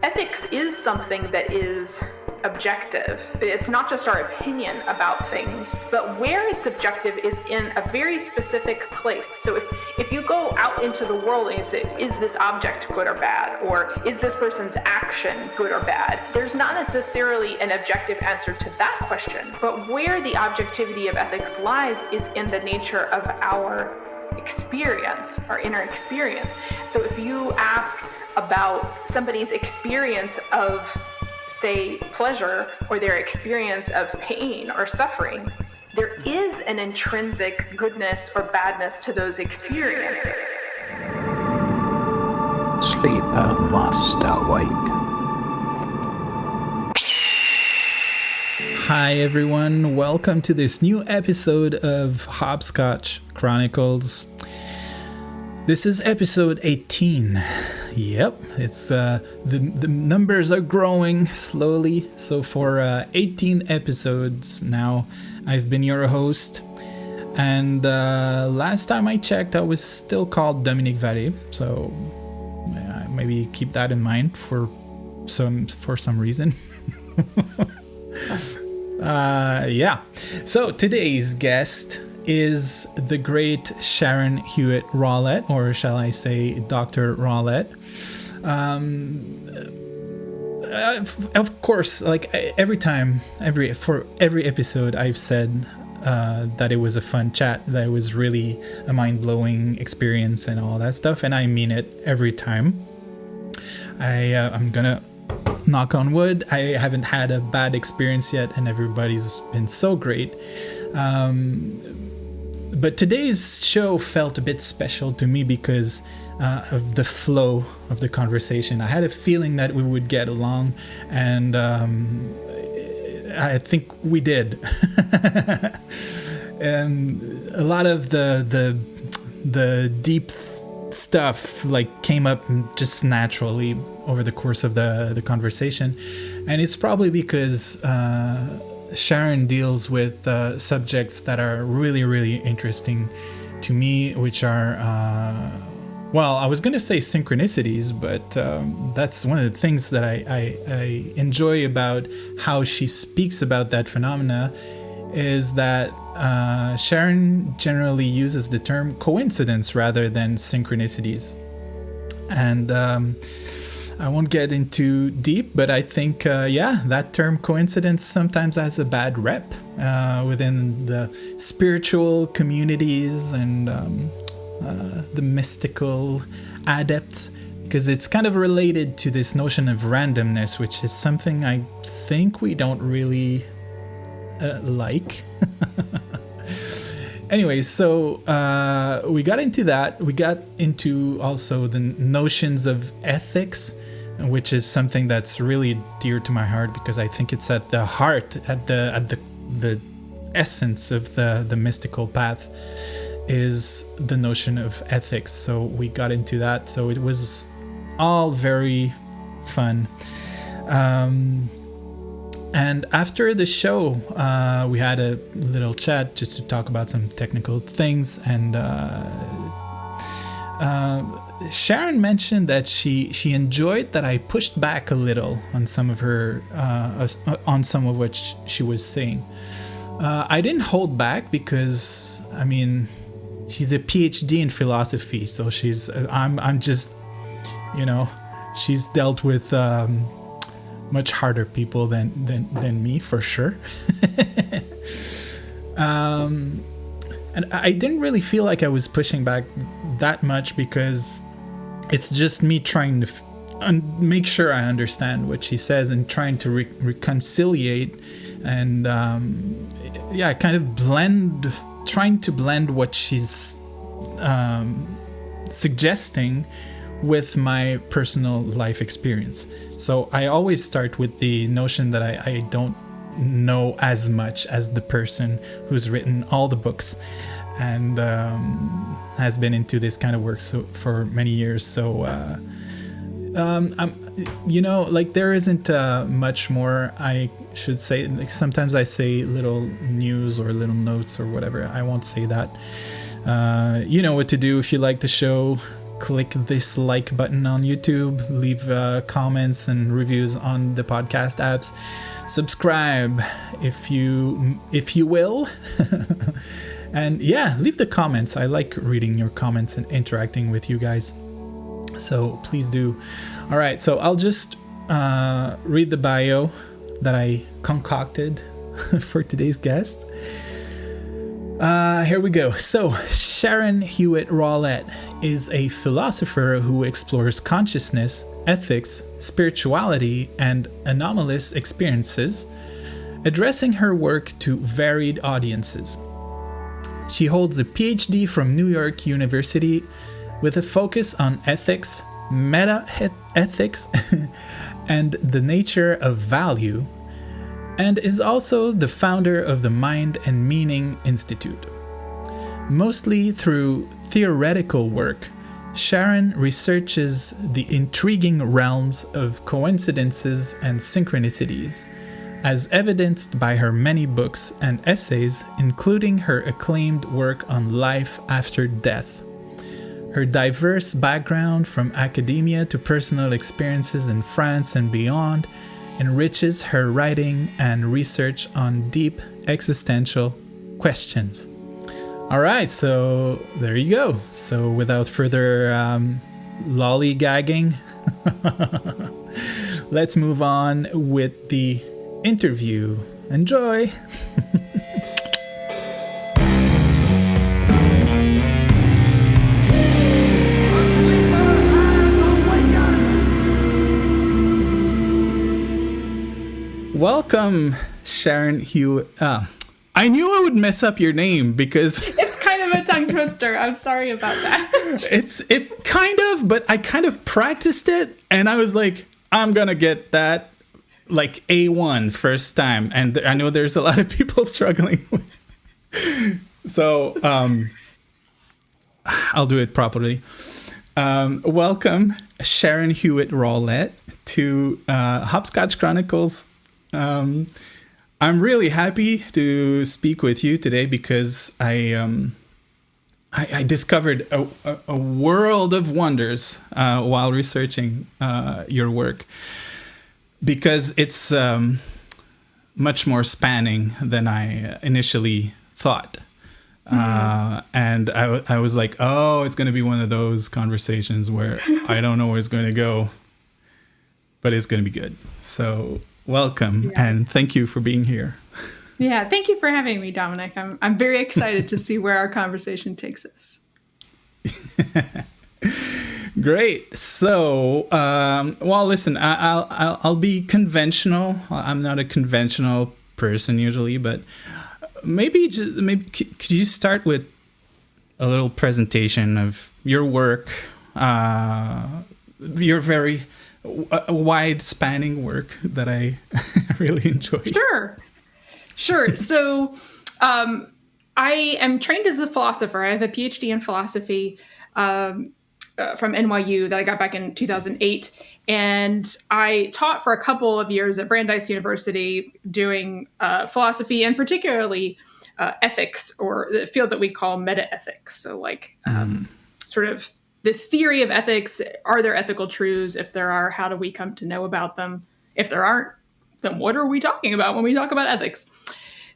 ethics is something that is objective. It's not just our opinion about things, but where it's objective is in a very specific place. So if you go out into the world and you say, is this object good or bad? Or is this person's action good or bad? There's not necessarily an objective answer to that question, but where the objectivity of ethics lies is in the nature of our experience, our inner experience. So if you ask about somebody's experience of, say, pleasure, or their experience of pain or suffering, there is an intrinsic goodness or badness to those experiences. Sleeper must awake. Hi everyone, welcome to this new episode of Hopscotch Chronicles. This is episode 18. Yep, it's the numbers are growing slowly. So for 18 episodes now, I've been your host. And last time I checked, I was still called Dominique Vallée. So maybe keep that in mind for some reason. Yeah. So today's guest is the great Sharon Hewitt Rawlette, or shall I say Dr. Rawlette. Of course, like for every episode, I've said that it was a fun chat, that it was really a mind-blowing experience and all that stuff, and I mean it every time. I'm gonna knock on wood, I haven't had a bad experience yet, and everybody's been so great. But today's show felt a bit special to me because of the flow of the conversation. I had a feeling that we would get along, and I think we did. And a lot of the deep stuff like came up just naturally over the course of the conversation, and it's probably because Sharon deals with subjects that are really, really interesting to me, which are well, I was gonna say synchronicities, but that's one of the things that I enjoy about how she speaks about that phenomena, is that Sharon generally uses the term coincidence rather than synchronicities. And I won't get into deep, but I think, that term coincidence sometimes has a bad rep within the spiritual communities and the mystical adepts, because it's kind of related to this notion of randomness, which is something I think we don't really like. Anyway, so we got into that. We got into also the notions of ethics, which is something that's really dear to my heart, because I think it's at the heart, at the essence of the mystical path is the notion of ethics. So we got into that. So it was all very fun. And after the show, we had a little chat just to talk about some technical things. And Sharon mentioned that she enjoyed that I pushed back a little on some of her on some of what she was saying. I didn't hold back because, I mean, she's a PhD in philosophy, so I'm just, she's dealt with much harder people than me, for sure. And I didn't really feel like I was pushing back that much, because it's just me trying to make sure I understand what she says and trying to reconciliate and kind of trying to blend what she's suggesting with my personal life experience. So I always start with the notion that I don't know as much as the person who's written all the books and has been into this kind of work for many years. So there isn't much more I should say. Like, sometimes I say little news or little notes or whatever. I won't say that. You know what to do. If you like the show, click this like button on YouTube, leave comments and reviews on the podcast apps, subscribe if you will. And yeah, leave the comments. I like reading your comments and interacting with you guys, so please do. All right, so I'll just read the bio that I concocted for today's guest. Here we go. So, Sharon Hewitt Rawlette is a philosopher who explores consciousness, ethics, spirituality, and anomalous experiences, addressing her work to varied audiences. She holds a PhD from New York University with a focus on ethics, meta-ethics, and the nature of value, and is also the founder of the Mind and Meaning Institute. Mostly through theoretical work, Sharon researches the intriguing realms of coincidences and synchronicities, as evidenced by her many books and essays, including her acclaimed work on life after death. Her diverse background from academia to personal experiences in France and beyond enriches her writing and research on deep existential questions. All right, so there you go. So without further lollygagging, let's move on with the interview. Enjoy. Welcome, Sharon Hewitt. I knew I would mess up your name because It's kind of a tongue twister. I'm sorry about that. it kind of, but I kind of practiced it, and I was like, I'm gonna get that like A1 first time, and I know there's a lot of people struggling with. So I'll do it properly. Welcome, Sharon Hewitt Rawlette, to Hopscotch Chronicles. I'm really happy to speak with you today because I discovered a world of wonders while researching your work, because it's much more spanning than I initially thought. And I was like, oh, it's going to be one of those conversations where I don't know where it's going to go, but it's going to be good. So welcome, and thank you for being here. Yeah, thank you for having me, Dominic. I'm very excited to see where our conversation takes us. Great. So, well, listen, I'll be conventional. I'm not a conventional person usually, but maybe could you start with a little presentation of your work, your very wide-spanning work that I really enjoy. Sure. So I am trained as a philosopher. I have a PhD in philosophy from NYU that I got back in 2008. And I taught for a couple of years at Brandeis University doing philosophy, and particularly ethics, or the field that we call metaethics. So like sort of the theory of ethics. Are there ethical truths? If there are, how do we come to know about them? If there aren't, then what are we talking about when we talk about ethics?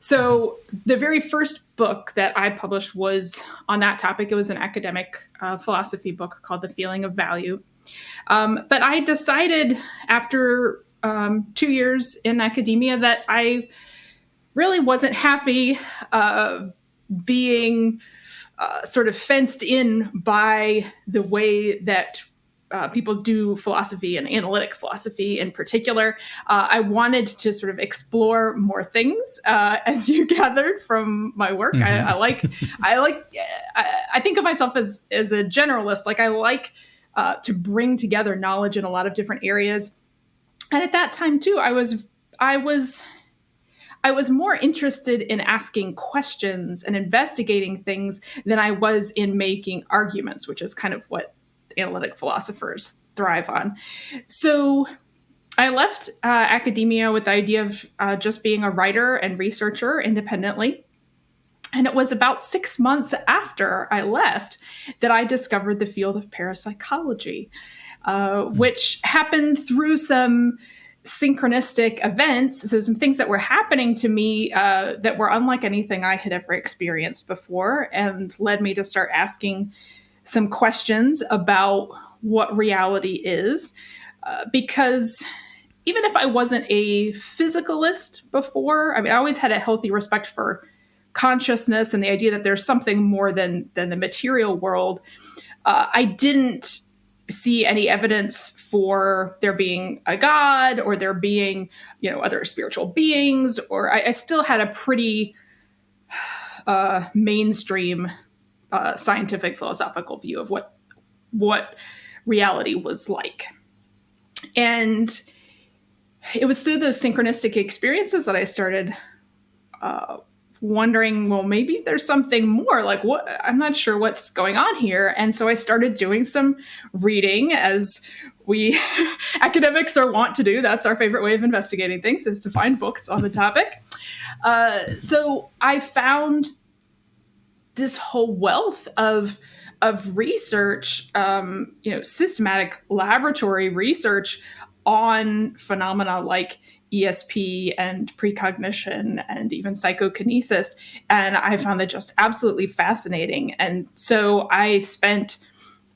So the very first book that I published was on that topic. It was an academic philosophy book called The Feeling of Value. But I decided after 2 years in academia that I really wasn't happy being sort of fenced in by the way that people do philosophy, and analytic philosophy in particular. I wanted to sort of explore more things, as you gathered from my work. Mm-hmm. I think of myself as a generalist. Like I like to bring together knowledge in a lot of different areas. And at that time too, I was more interested in asking questions and investigating things than I was in making arguments, which is kind of what analytic philosophers thrive on. So I left academia with the idea of just being a writer and researcher independently. And it was about 6 months after I left that I discovered the field of parapsychology, which happened through some synchronistic events. So some things that were happening to me that were unlike anything I had ever experienced before, and led me to start asking some questions about what reality is. Because even if I wasn't a physicalist before, I mean, I always had a healthy respect for consciousness and the idea that there's something more than the material world. I didn't see any evidence for there being a God or there being, other spiritual beings, or I still had a pretty mainstream scientific philosophical view of what reality was like. And it was through those synchronistic experiences that I started wondering, well, maybe there's something more. Like, what? I'm not sure what's going on here. And so I started doing some reading, as we academics are wont to do. That's our favorite way of investigating things, is to find books on the topic. So I found this whole wealth of research, systematic laboratory research on phenomena like ESP and precognition and even psychokinesis. And I found that just absolutely fascinating. And so I spent,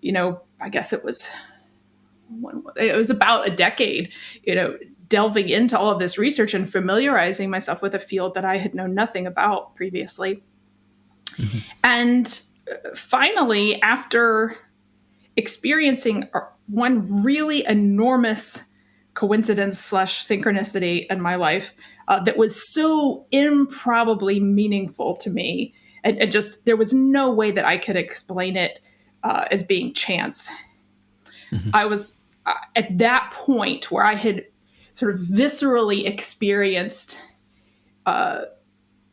I guess it was about a decade, delving into all of this research and familiarizing myself with a field that I had known nothing about previously. Mm-hmm. And finally, after experiencing one really enormous coincidence / synchronicity in my life that was so improbably meaningful to me, and just there was no way that I could explain it as being chance. Mm-hmm. I was at that point where I had sort of viscerally experienced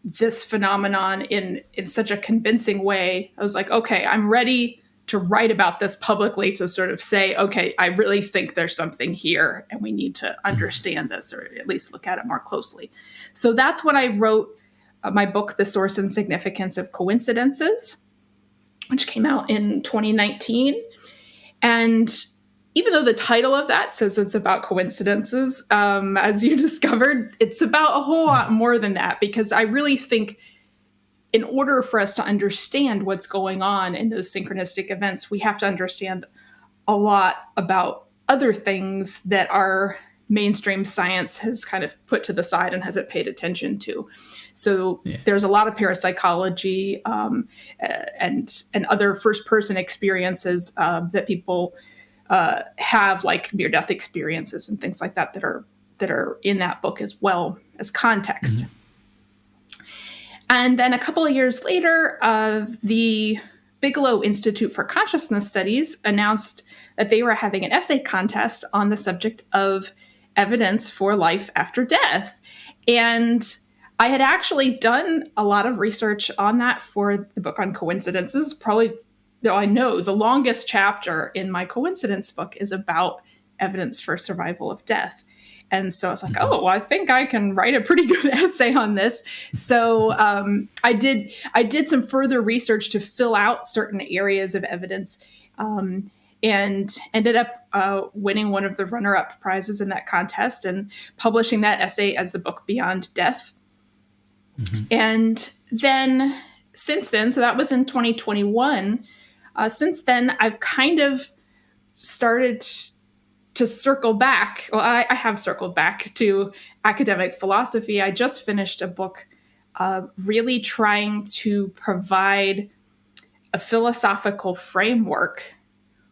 this phenomenon in such a convincing way. I was like, okay, I'm ready to write about this publicly, to sort of say, okay, I really think there's something here and we need to understand this, or at least look at it more closely. So that's when I wrote my book, The Source and Significance of Coincidences, which came out in 2019. And even though the title of that says it's about coincidences, as you discovered, it's about a whole lot more than that, because I really think in order for us to understand what's going on in those synchronistic events, we have to understand a lot about other things that our mainstream science has kind of put to the side and hasn't paid attention to. So there's a lot of parapsychology and other first-person experiences that people have, like near-death experiences and things like that that are in that book as well as context. Mm-hmm. And then a couple of years later, the Bigelow Institute for Consciousness Studies announced that they were having an essay contest on the subject of evidence for life after death. And I had actually done a lot of research on that for the book on coincidences. Probably, though, I know the longest chapter in my coincidence book is about evidence for survival of death. And so I was like, oh, well, I think I can write a pretty good essay on this. So I did some further research to fill out certain areas of evidence, and ended up winning one of the runner-up prizes in that contest and publishing that essay as the book Beyond Death. Mm-hmm. And then since then, so that was in 2021, since then I've kind of started to circle back. Well, I have circled back to academic philosophy. I just finished a book really trying to provide a philosophical framework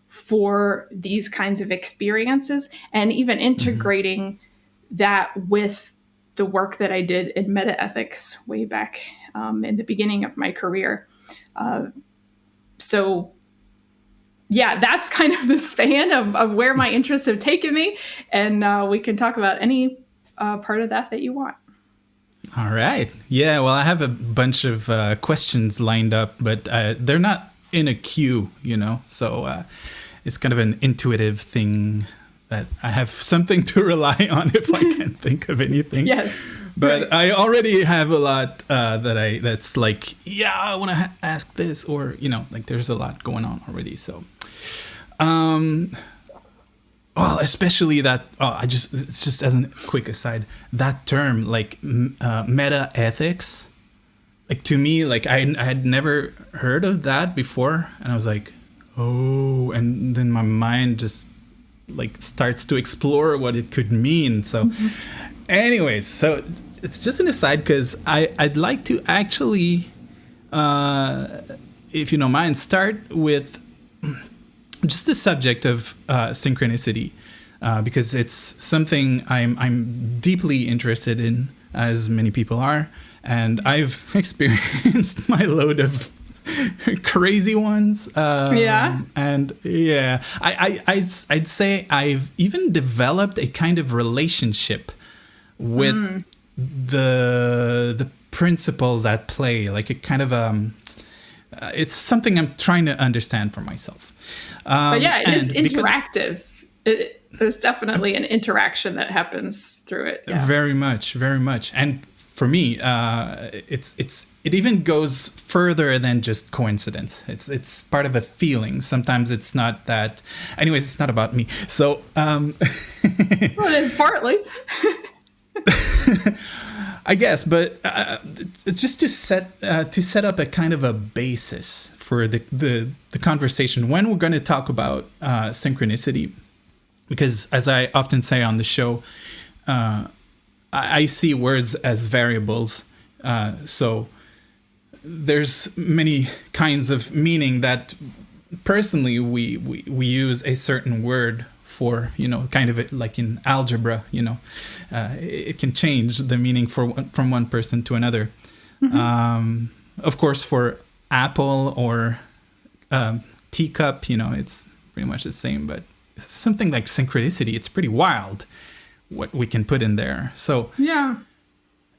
for these kinds of experiences, and even integrating that with the work that I did in metaethics way back in the beginning of my career. So yeah, that's kind of the span of where my interests have taken me. And we can talk about any part of that you want. All right. Yeah, well, I have a bunch of questions lined up, but they're not in a queue, so it's kind of an intuitive thing that I have something to rely on if I can't think of anything. Yes. But right. I already have a lot that's like, yeah, I want to ask this, or, like there's a lot going on already. So, well, especially that, it's just as a quick aside, that term, like meta ethics, like to me, like I had never heard of that before. And I was like, oh, and then my mind just like starts to explore what it could mean. So anyways, so it's just an aside because I'd like to actually, if you don't mind, start with just the subject of synchronicity, because it's something I'm deeply interested in, as many people are, and I've experienced my load of crazy ones. And yeah, I'd say I've even developed a kind of relationship with the principles at play, like a kind of it's something I'm trying to understand for myself. But yeah, it is interactive. There's definitely an interaction that happens through it. Yeah. Very much. And for me, it even goes further than just coincidence. It's part of a feeling. Sometimes it's not that. Anyways, it's not about me. So, well, it is partly. I guess, but it's just to set up a kind of a basis for the conversation when we're going to talk about synchronicity, because as I often say on the show, I see words as variables. So there's many kinds of meaning that personally we use a certain word for, kind of like in algebra, it can change the meaning from one person to another. Of course, for apple or teacup, it's pretty much the same, but something like synchronicity, it's pretty wild what we can put in there. So yeah,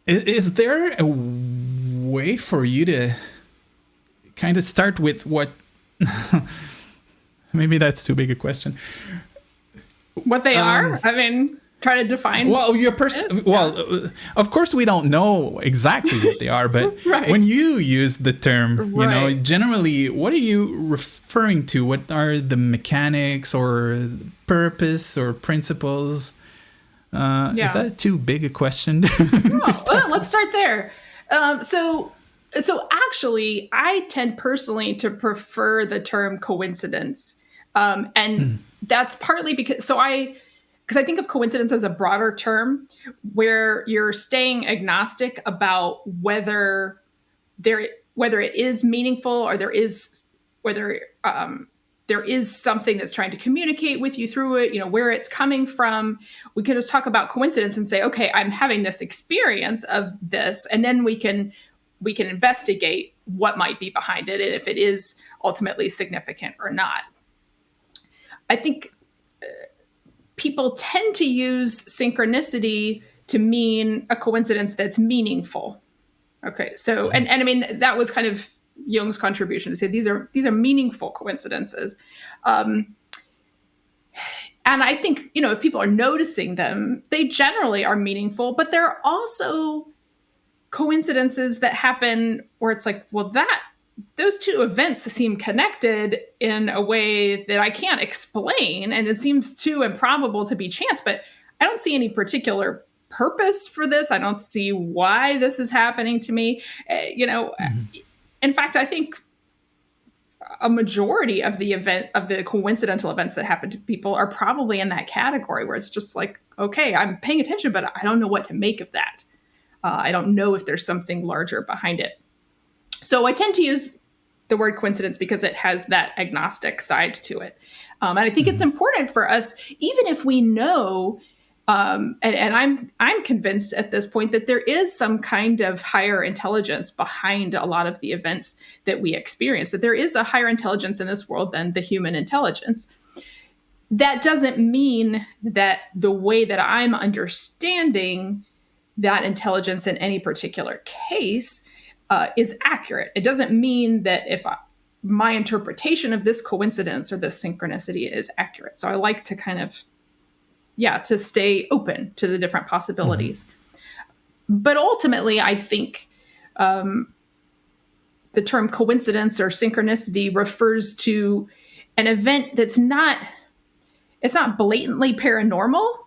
is there a way for you to kind of start with what maybe that's too big a question, what they are? I mean, try to define. Well, of course we don't know exactly what they are, but right. When you use the term, right. Generally, what are you referring to? What are the mechanics or purpose or principles? Is that too big a question? Well, let's start there. So actually, I tend personally to prefer the term coincidence, and that's partly because I think of coincidence as a broader term where you're staying agnostic about whether it is meaningful or whether there is something that's trying to communicate with you through it, where it's coming from. We can just talk about coincidence and say, okay, I'm having this experience of this, and then we can investigate what might be behind it and if it is ultimately significant or not. I think people tend to use synchronicity to mean a coincidence that's meaningful. Okay, so and I mean that was kind of Jung's contribution to say these are meaningful coincidences, and I think if people are noticing them, they generally are meaningful. But there are also coincidences that happen where it's like, well, those two events seem connected in a way that I can't explain, and it seems too improbable to be chance. But I don't see any particular purpose for this. I don't see why this is happening to me. In fact, I think a majority of the coincidental events that happen to people are probably in that category where it's just like, okay, I'm paying attention, but I don't know what to make of that. I don't know if there's something larger behind it. So I tend to use the word coincidence because it has that agnostic side to it. And I think it's important for us, even if we know, and I'm convinced at this point that there is some kind of higher intelligence behind a lot of the events that we experience, that there is a higher intelligence in this world than the human intelligence. That doesn't mean that the way that I'm understanding that intelligence in any particular case is accurate. It doesn't mean that if my interpretation of this coincidence or this synchronicity is accurate. So I like to kind of to stay open to the different possibilities. But ultimately, I think the term coincidence or synchronicity refers to an event that's it's not blatantly paranormal.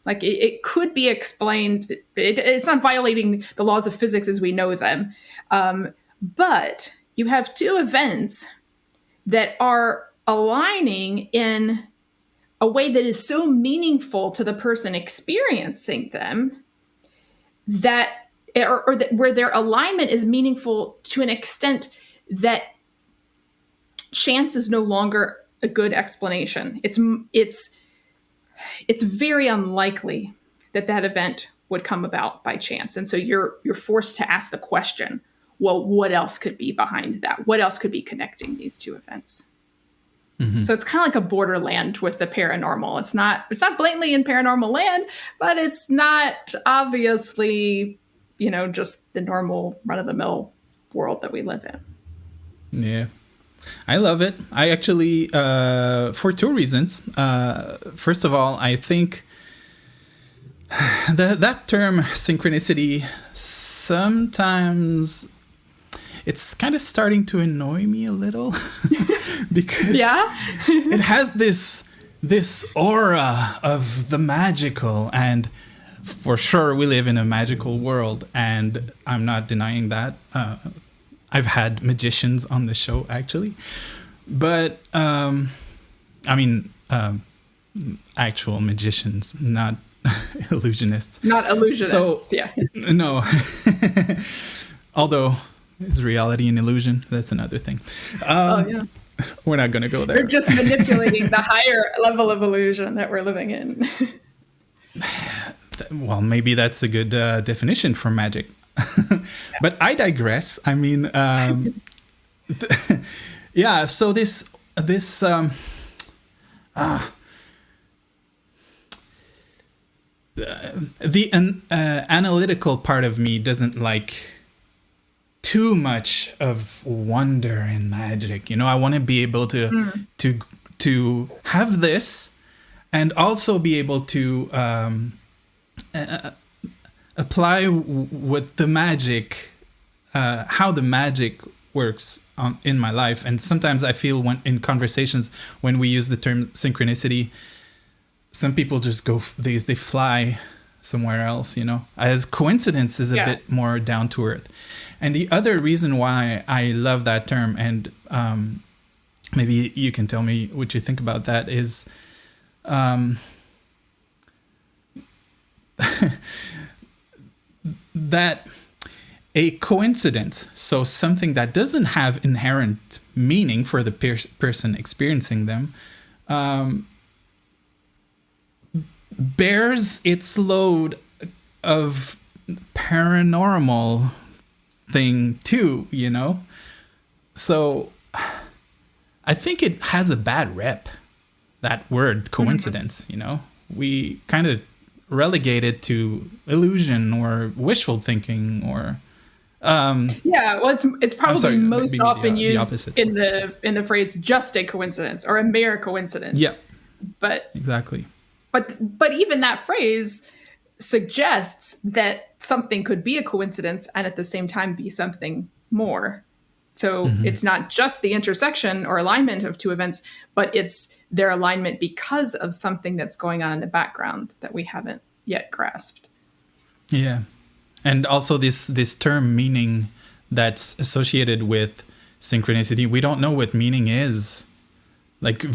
Like it could be explained. It's not violating the laws of physics as we know them. But you have two events that are aligning in a way that is so meaningful to the person experiencing them that where their alignment is meaningful to an extent that chance is no longer a good explanation. It's very unlikely that event would come about by chance, and so you're forced to ask the question, well, what else could be behind that? What else could be connecting these two events? So it's kind of like a borderland with the paranormal. It's not blatantly in paranormal land, but it's not obviously, just the normal run-of-the-mill world that we live in. Yeah. I love it. I actually, for two reasons. First of all, I think that term synchronicity, sometimes it's kind of starting to annoy me a little because it has this aura of the magical, and for sure we live in a magical world, and I'm not denying that. I've had magicians on the show actually, but actual magicians, not illusionists. Not illusionists. So, no. Although, is reality an illusion? That's another thing. We're not going to go there. We're just manipulating the higher level of illusion that we're living in. Well, maybe that's a good definition for magic. But I digress. I mean, so this the analytical part of me doesn't like too much of wonder and magic. I want to be able to have this and also be able to apply what the magic, how the magic works in my life. And sometimes I feel when in conversations when we use the term synchronicity, some people just go, they fly somewhere else, as coincidence is a bit more down to earth. And the other reason why I love that term, and maybe you can tell me what you think about that, is that a coincidence, so something that doesn't have inherent meaning for the person experiencing them, bears its load of paranormal thing too, So I think it has a bad rep, that word coincidence, We kind of relegate it to illusion or wishful thinking or it's probably most often used in the the phrase just a coincidence or a mere coincidence. But exactly. But even that phrase suggests that something could be a coincidence and at the same time be something more. So it's not just the intersection or alignment of two events, but it's their alignment because of something that's going on in the background that we haven't yet grasped. Yeah. And also this term meaning that's associated with synchronicity, we don't know what meaning is. Like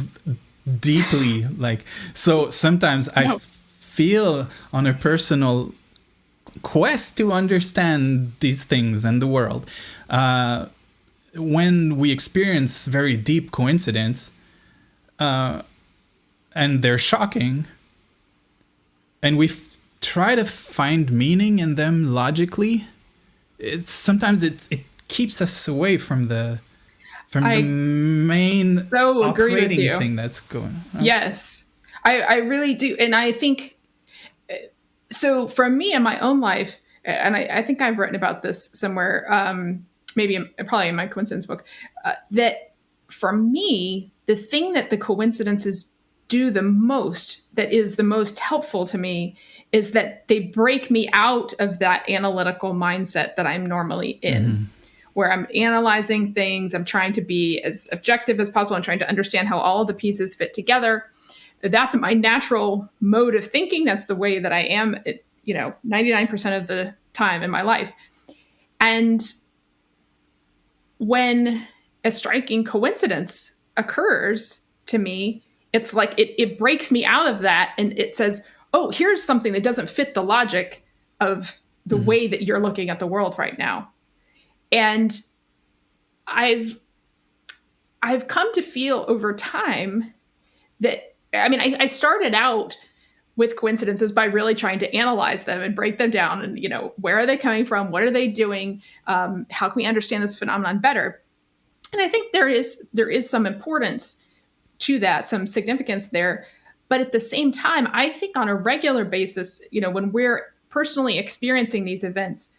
deeply, so sometimes I feel on a personal quest to understand these things and the world. When we experience very deep coincidence, and they're shocking, and we try to find meaning in them logically, sometimes it keeps us away from the main operating thing that's going on. Yes, I really do. And I think, so for me in my own life, and I think I've written about this somewhere, probably in my coincidence book, that for me, the thing that the coincidences do the most, that is the most helpful to me, is that they break me out of that analytical mindset that I'm normally in, where I'm analyzing things. I'm trying to be as objective as possible. I'm trying to understand how all of the pieces fit together. That's my natural mode of thinking. That's the way that I am, 99% of the time in my life. And when a striking coincidence occurs to me, it's like it breaks me out of that, and it says, oh, here's something that doesn't fit the logic of the way that you're looking at the world right now. And I've come to feel over time that, I started out with coincidences by really trying to analyze them and break them down, and where are they coming from, what are they doing, how can we understand this phenomenon better. And I think there is some importance to that, some significance there. But at the same time, I think on a regular basis, when we're personally experiencing these events,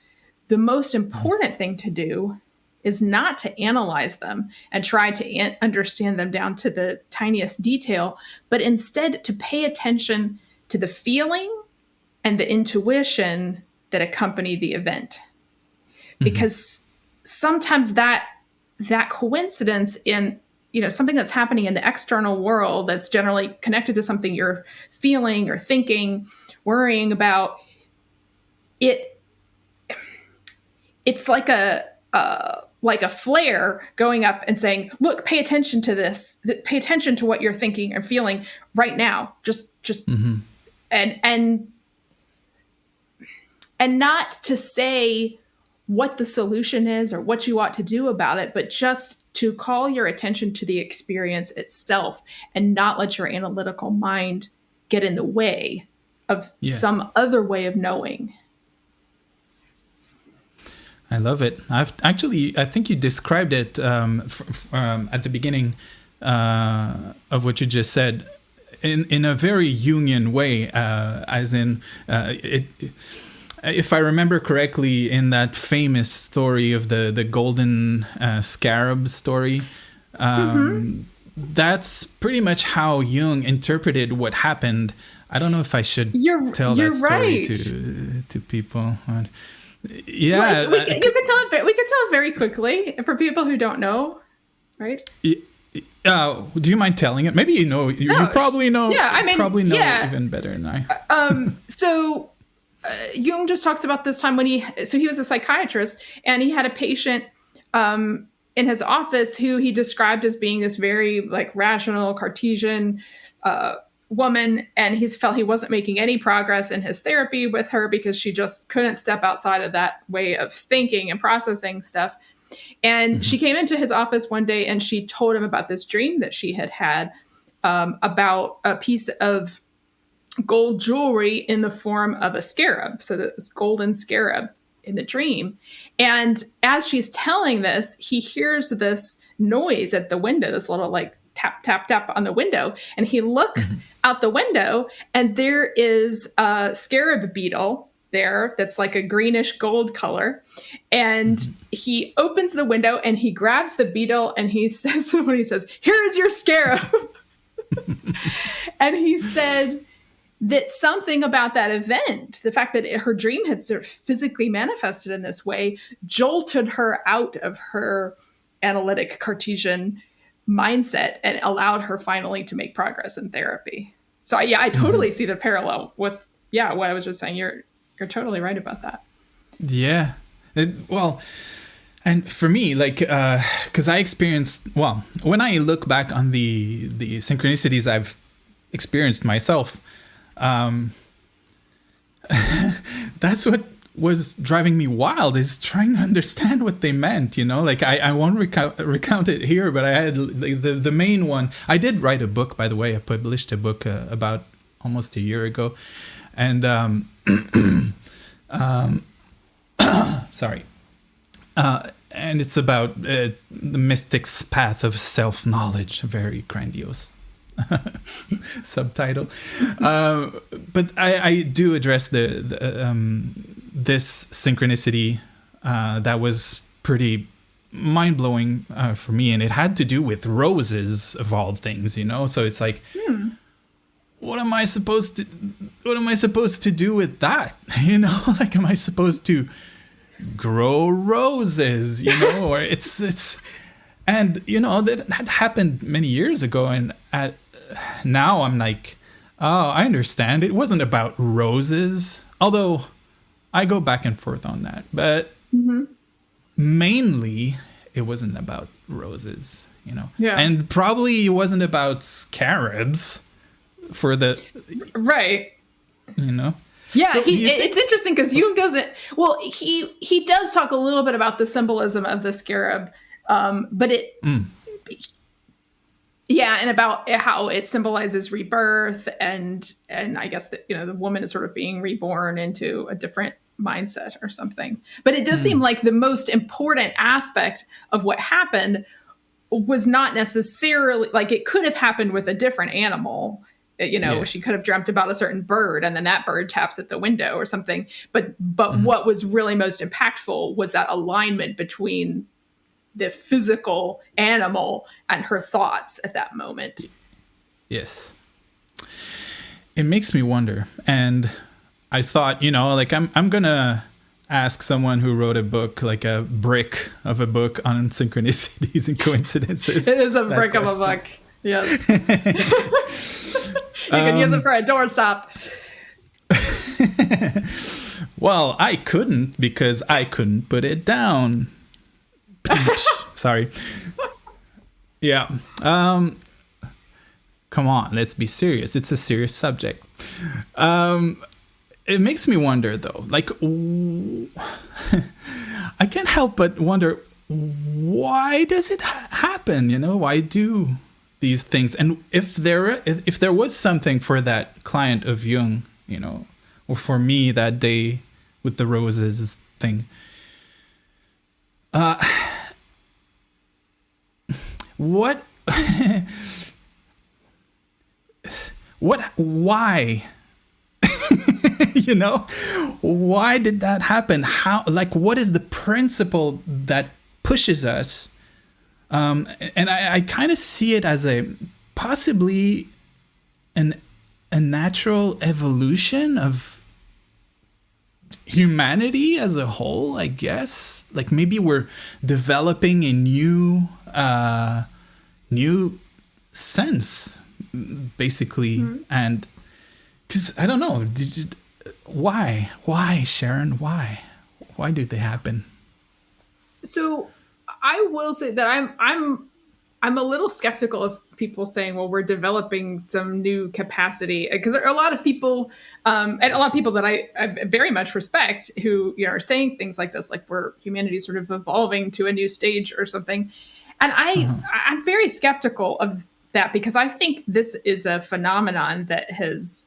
the most important thing to do is not to analyze them and try to understand them down to the tiniest detail, but instead to pay attention to the feeling and the intuition that accompany the event. Because sometimes that coincidence in, something that's happening in the external world that's generally connected to something you're feeling or thinking, worrying about, it's like a flare going up and saying, look, pay attention to this, pay attention to what you're thinking or feeling right now. Just and not to say what the solution is or what you ought to do about it, but just to call your attention to the experience itself and not let your analytical mind get in the way of some other way of knowing. I love it. I think you described it at the beginning of what you just said in a very Jungian way, as in if I remember correctly, in that famous story of the golden scarab story, that's pretty much how Jung interpreted what happened. I don't know if I should tell that story to people. Yeah, we could tell it very quickly for people who don't know, right? Do you mind telling it? Maybe you probably know. Yeah, probably know even better than I. So Jung just talks about this time when he was a psychiatrist, and he had a patient in his office who he described as being this very rational Cartesian woman, and he felt he wasn't making any progress in his therapy with her because she just couldn't step outside of that way of thinking and processing stuff. And she came into his office one day and she told him about this dream that she had about a piece of gold jewelry in the form of a scarab. So this golden scarab in the dream. And as she's telling this, he hears this noise at the window, this little tap, tap, tap on the window. And he looks out the window, and there is a scarab beetle there that's like a greenish gold color. And he opens the window and he grabs the beetle and he says to him, "Here is your scarab." And he said that something about that event, the fact that her dream had sort of physically manifested in this way, jolted her out of her analytic Cartesian mindset and allowed her finally to make progress in therapy. So I totally see the parallel with what I was just saying. You're totally right about that. Yeah. And for me, because I experienced, when I look back on the synchronicities I've experienced myself, that's what was driving me wild, is trying to understand what they meant, I won't recount it here, but I had the main one. I did write a book, by the way. I published a book about almost a year ago, and sorry, and it's about the mystic's path of self-knowledge, a very grandiose subtitle, but I do address this synchronicity that was pretty mind-blowing for me, and it had to do with roses of all things, so it's what am I supposed to do with that? Like, am I supposed to grow roses? Or it's, and that happened many years ago. And now I'm like, oh, I understand. It wasn't about roses, although I go back and forth on that. But mainly, it wasn't about roses, Yeah. And probably it wasn't about scarabs for the right. Yeah, So it's interesting because Jung doesn't. Well, he does talk a little bit about the symbolism of the scarab, but it. Yeah, and about how it symbolizes rebirth, and I guess that the woman is sort of being reborn into a different mindset or something. But it does seem like the most important aspect of what happened was not necessarily like it could have happened with a different animal. She could have dreamt about a certain bird, and then that bird taps at the window or something. But what was really most impactful was that alignment between the physical animal and her thoughts at that moment. Yes. It makes me wonder. And I thought, like I'm going to ask someone who wrote a book, like a brick of a book on synchronicities and coincidences. It is a brick of a book. Yes. You can use it for a doorstop. Well, I couldn't because I couldn't put it down. Sorry. Yeah. Come on, let's be serious. It's a serious subject. It makes me wonder, though. Like, I can't help but wonder, why does it happen? Why do these things? And if there was something for that client of Jung, or for me that day with the roses thing, why why did that happen? How, like, what is the principle that pushes us? And I kind of see it as a possibly a natural evolution of humanity as a whole, I guess. Like, maybe we're developing a new sense, basically. And because I don't know, why, Sharon? Why do they happen? So I will say that I'm a little skeptical of people saying, well, we're developing some new capacity, because there are a lot of people and a lot of people that I very much respect who are saying things like this, like humanity is sort of evolving to a new stage or something. And I'm very skeptical of that, because I think this is a phenomenon that has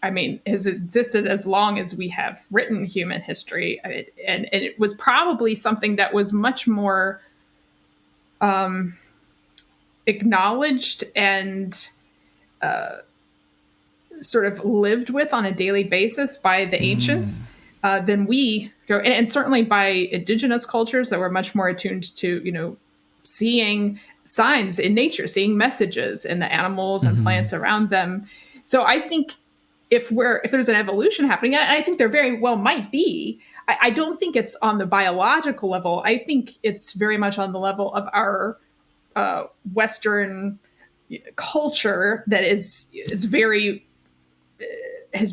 existed as long as we have written human history. And it was probably something that was much more acknowledged and sort of lived with on a daily basis by the ancients than we go. And certainly by indigenous cultures that were much more attuned to, seeing signs in nature, seeing messages in the animals and plants around them. So I think if there's an evolution happening, and I think there very well might be, I don't think it's on the biological level. I think it's very much on the level of our Western culture that has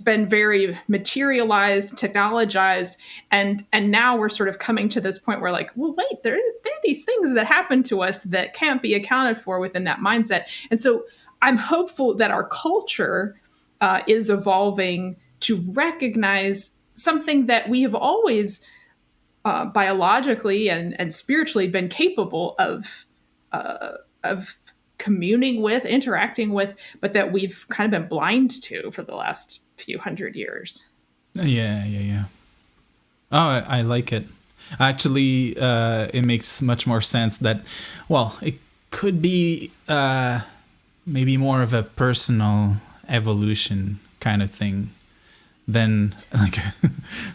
been very materialized, technologized, and now we're sort of coming to this point where, like, well, wait, there are these things that happen to us that can't be accounted for within that mindset. And so I'm hopeful that our culture is evolving to recognize something that we have always biologically and spiritually been capable of communing with, interacting with, but that we've kind of been blind to for the last few hundred years. Yeah. Oh, I like it. Actually, it makes much more sense that, well, it could be maybe more of a personal evolution kind of thing than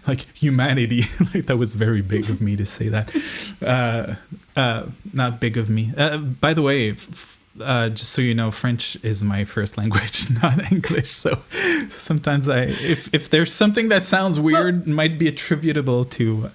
like humanity. Like, that was very big of me to say that. Not big of me. By the way, just so you know, French is my first language, not English. So sometimes if there's something that sounds weird, it might be attributable to.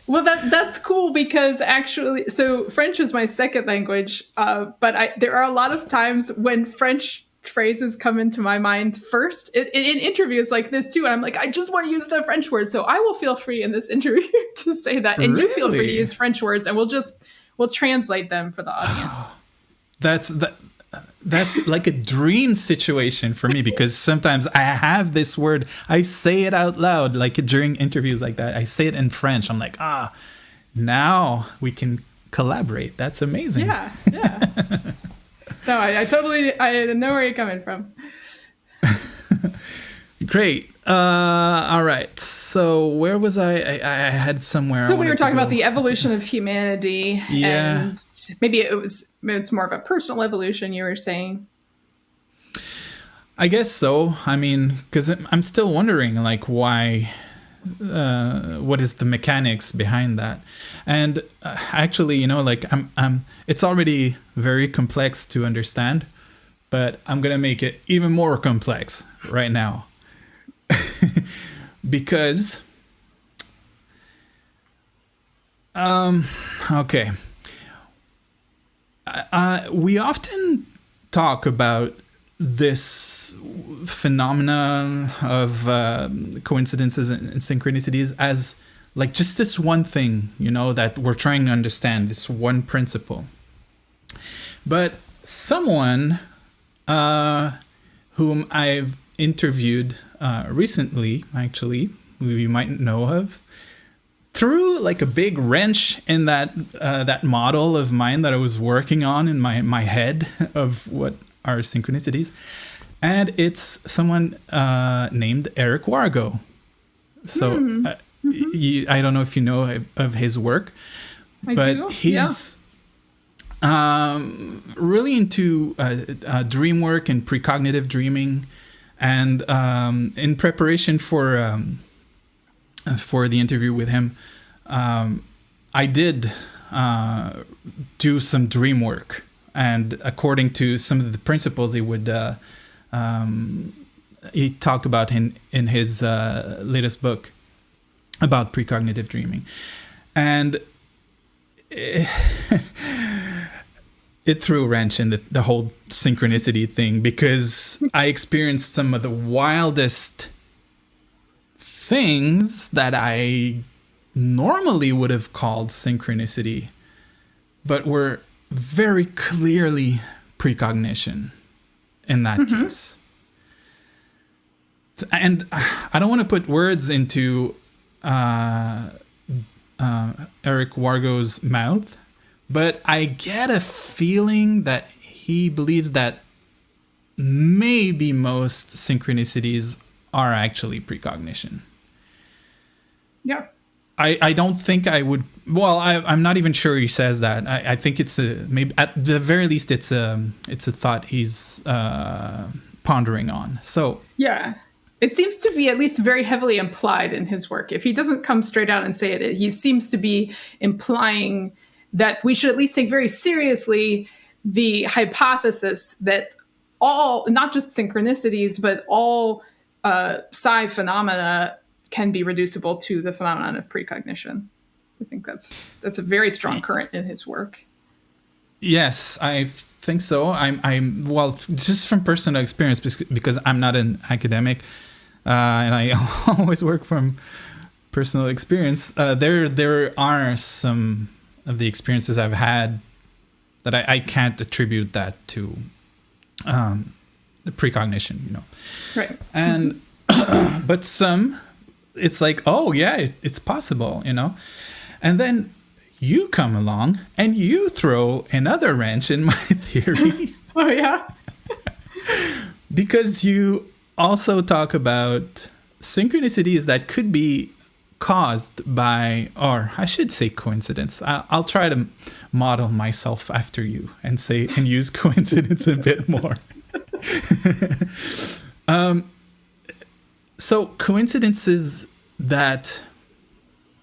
Well, that's cool because actually, so French is my second language, but there are a lot of times when French phrases come into my mind first in interviews like this too, and I'm like, I just want to use the French word, so I will feel free in this interview to say that, and you feel free to use French words, and we'll translate them for the audience. That's like a dream situation for me, because sometimes I have this word, I say it out loud, like during interviews like that. I say it in French. I'm like, now we can collaborate. That's amazing. Yeah. No, I know where you're coming from. Great. All right. So where was I? I had somewhere. So we were talking about the evolution of humanity. Yeah. And maybe it's more of a personal evolution, you were saying. I guess so. I mean, because I'm still wondering, like, why, what is the mechanics behind that? And actually, like, it's already very complex to understand, but I'm going to make it even more complex right now. Because, okay. We often talk about this phenomena of coincidences and synchronicities as like just this one thing, that we're trying to understand, this one principle. But someone whom I've interviewed recently, actually, who you might know of, threw like a big wrench in that model of mine that I was working on in my head of what are synchronicities, and it's someone named Eric Wargo. So I don't know if you know of his work, but he's really into dream work and precognitive dreaming, and in preparation for the interview with him, I did do some dream work. And according to some of the principles he talked about in his latest book about precognitive dreaming. And it threw a wrench in the whole synchronicity thing, because I experienced some of the wildest things that I normally would have called synchronicity, but were very clearly precognition in that case. And I don't want to put words into Eric Wargo's mouth, but I get a feeling that he believes that maybe most synchronicities are actually precognition. Yeah. I don't think I would. Well, I'm not even sure he says that. I think it's maybe at the very least it's a thought he's pondering on. So yeah, it seems to be at least very heavily implied in his work. If he doesn't come straight out and say it, he seems to be implying that we should at least take very seriously the hypothesis that all, not just synchronicities, but all psi phenomena can be reducible to the phenomenon of precognition. I think that's a very strong current in his work. Yes, I think so. I'm well, just from personal experience, because I'm not an academic, and I always work from personal experience. There are some of the experiences I've had that I can't attribute that to the precognition, Right. And but some, it's like, oh yeah, it's possible, and then you come along and you throw another wrench in my theory. Oh yeah. Because you also talk about synchronicities that could be caused by, or I should say coincidence. I'll try to model myself after you and use coincidence a bit more. So coincidences that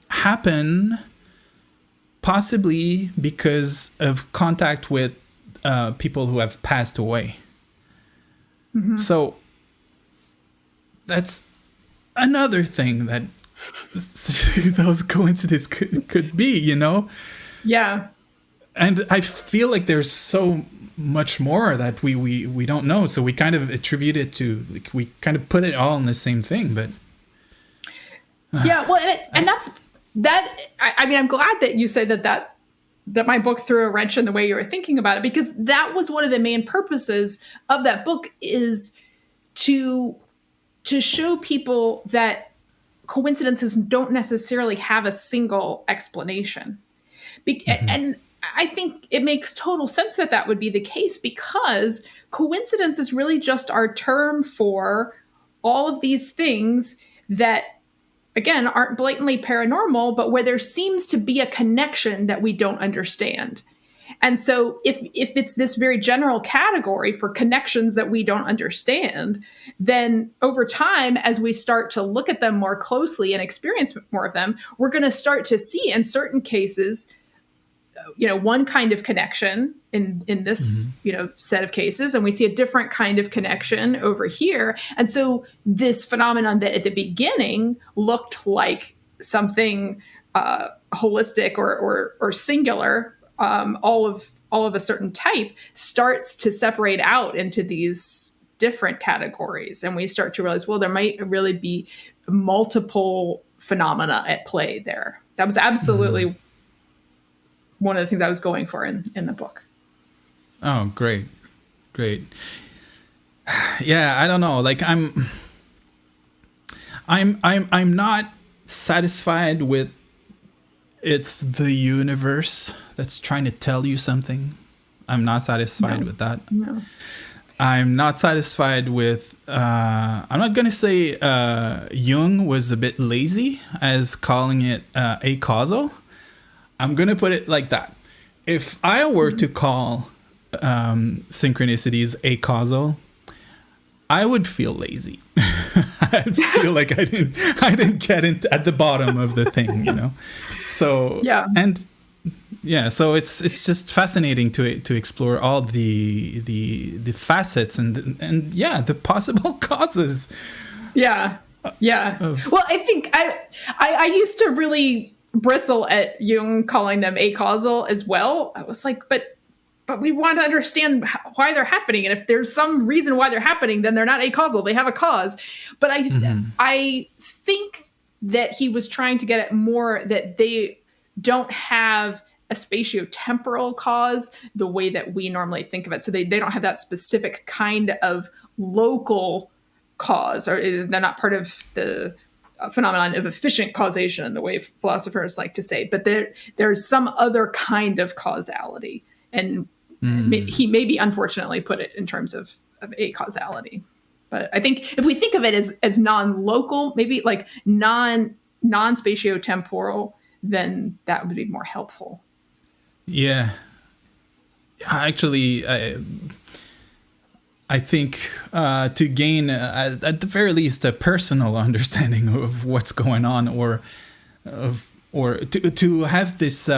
happen possibly because of contact with people who have passed away. So that's another thing that those coincidences could be, you know? Yeah. And I feel like there's so much more that we don't know. So we kind of attribute it to, like, we kind of put it all in the same thing, but... Yeah, well, and that's that. I mean, I'm glad that you say that my book threw a wrench in the way you were thinking about it, because that was one of the main purposes of that book, is to show people that coincidences don't necessarily have a single explanation. And I think it makes total sense that that would be the case, because coincidence is really just our term for all of these things that, again, aren't blatantly paranormal, but where there seems to be a connection that we don't understand. And so if it's this very general category for connections that we don't understand, then over time, as we start to look at them more closely and experience more of them, we're going to start to see, in certain cases, one kind of connection in this, set of cases, and we see a different kind of connection over here. And so this phenomenon that at the beginning looked like something holistic or singular, all of a certain type, starts to separate out into these different categories, and we start to realize, well, there might really be multiple phenomena at play there. That was absolutely one of the things I was going for in the book. Oh, great. Yeah, I don't know. Like, I'm not satisfied with it's the universe that's trying to tell you something. I'm not satisfied with that. No. I'm not satisfied with, I'm not going to say Jung was a bit lazy as calling it acausal. I'm going to put it like that. If I were to call synchronicities acausal, I would feel lazy. I'd feel like I didn't get into at the bottom of the thing, So yeah, so it's just fascinating to explore all the facets and the possible causes. Yeah. Well, I think I used to really bristle at Jung calling them acausal as well. I was like, but we want to understand why they're happening, and if there's some reason why they're happening, then they're not acausal. They have a cause. But I think that he was trying to get at more that they don't have a spatiotemporal cause the way that we normally think of it. So they don't have that specific kind of local cause, or they're not part of the phenomenon of efficient causation, the way philosophers like to say. But there's some other kind of causality, and he maybe unfortunately put it in terms of a causality. But I think if we think of it as non-local, maybe like non-spatiotemporal, then that would be more helpful. Yeah. Actually, I think to gain, at the very least, a personal understanding of what's going on, or to have this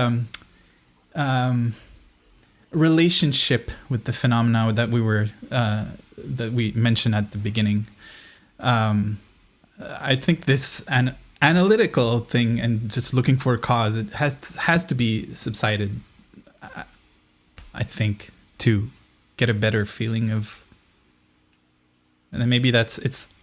relationship with the phenomena that we mentioned at the beginning. I think this an analytical thing and just looking for a cause, it has to be subsided, I think, to get a better feeling of. And then maybe it's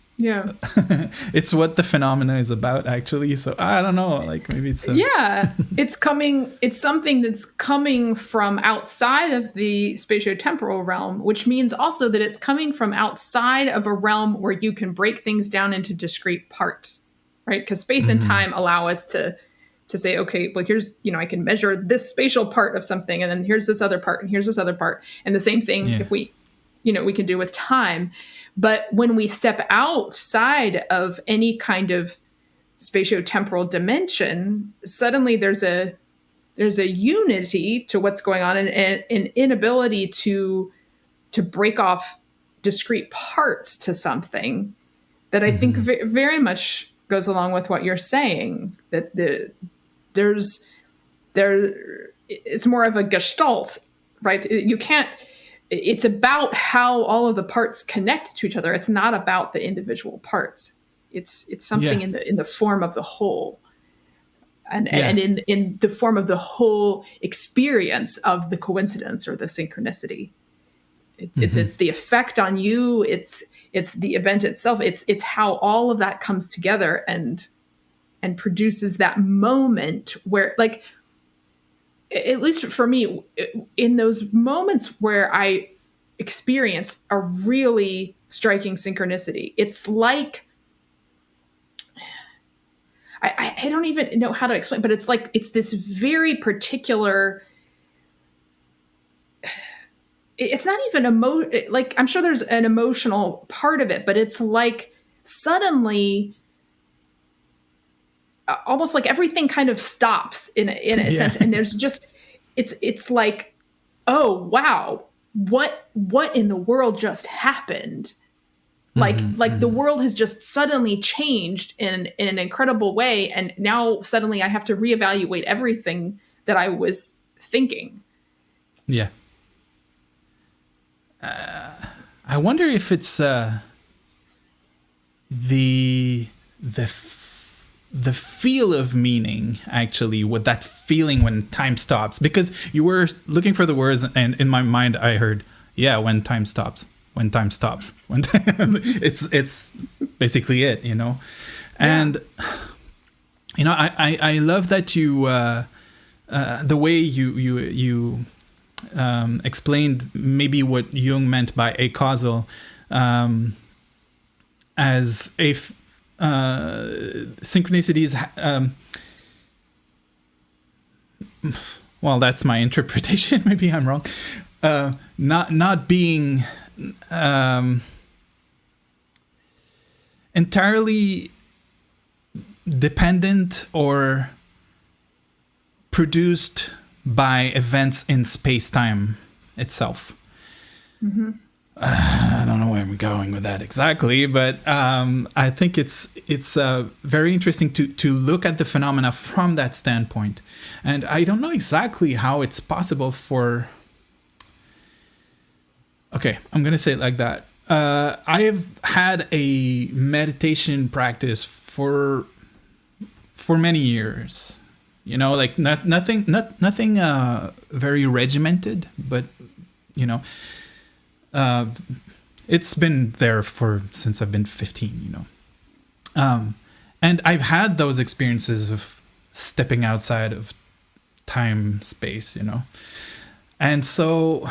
what the phenomena is about, actually. So I don't know, like maybe it's it's something that's coming from outside of the spatiotemporal realm, which means also that it's coming from outside of a realm where you can break things down into discrete parts, right? Because space and time allow us to say, okay, well, here's, I can measure this spatial part of something, and then here's this other part, and here's this other part. And the same thing if we can do with time. But when we step outside of any kind of spatiotemporal dimension, suddenly there's a unity to what's going on, and an inability to break off discrete parts to something that I think very much goes along with what you're saying, that it's more of a gestalt, right? You can't it's about how all of the parts connect to each other. It's not about the individual parts. It's something Yeah. in the form of the whole, and Yeah. and in the form of the whole experience of the coincidence or the synchronicity. It's the effect on you. It's the event itself. It's how all of that comes together and produces that moment where, like, at least for me, in those moments where I experience a really striking synchronicity, it's like I don't even know how to explain, but it's like it's this very particular. It's not even like, I'm sure there's an emotional part of it, but it's like suddenly, almost like everything kind of stops in a Yeah. sense, and there's just it's like, oh wow, what in the world just happened? Like the world has just suddenly changed in an incredible way, and now suddenly I have to reevaluate everything that I was thinking. Yeah. I wonder if it's the the feel of meaning, actually, with that feeling when time stops, because you were looking for the words, and in my mind I heard, yeah, when time stops, when time stops, when time, it's basically it, you know. And you know, I love that you the way you explained maybe what Jung meant by acausal, as if synchronicities. Well, that's my interpretation. Maybe I'm wrong. Not being entirely dependent or produced by events in space-time itself. I don't know where I'm going with that exactly, but I think it's very interesting to look at the phenomena from that standpoint. And I don't know exactly how it's possible for... Okay, I'm going to say it like that. I have had a meditation practice for many years. You know, like nothing very regimented, but you know, it's been there since I've been 15. You know, and I've had those experiences of stepping outside of time, space. You know, and so.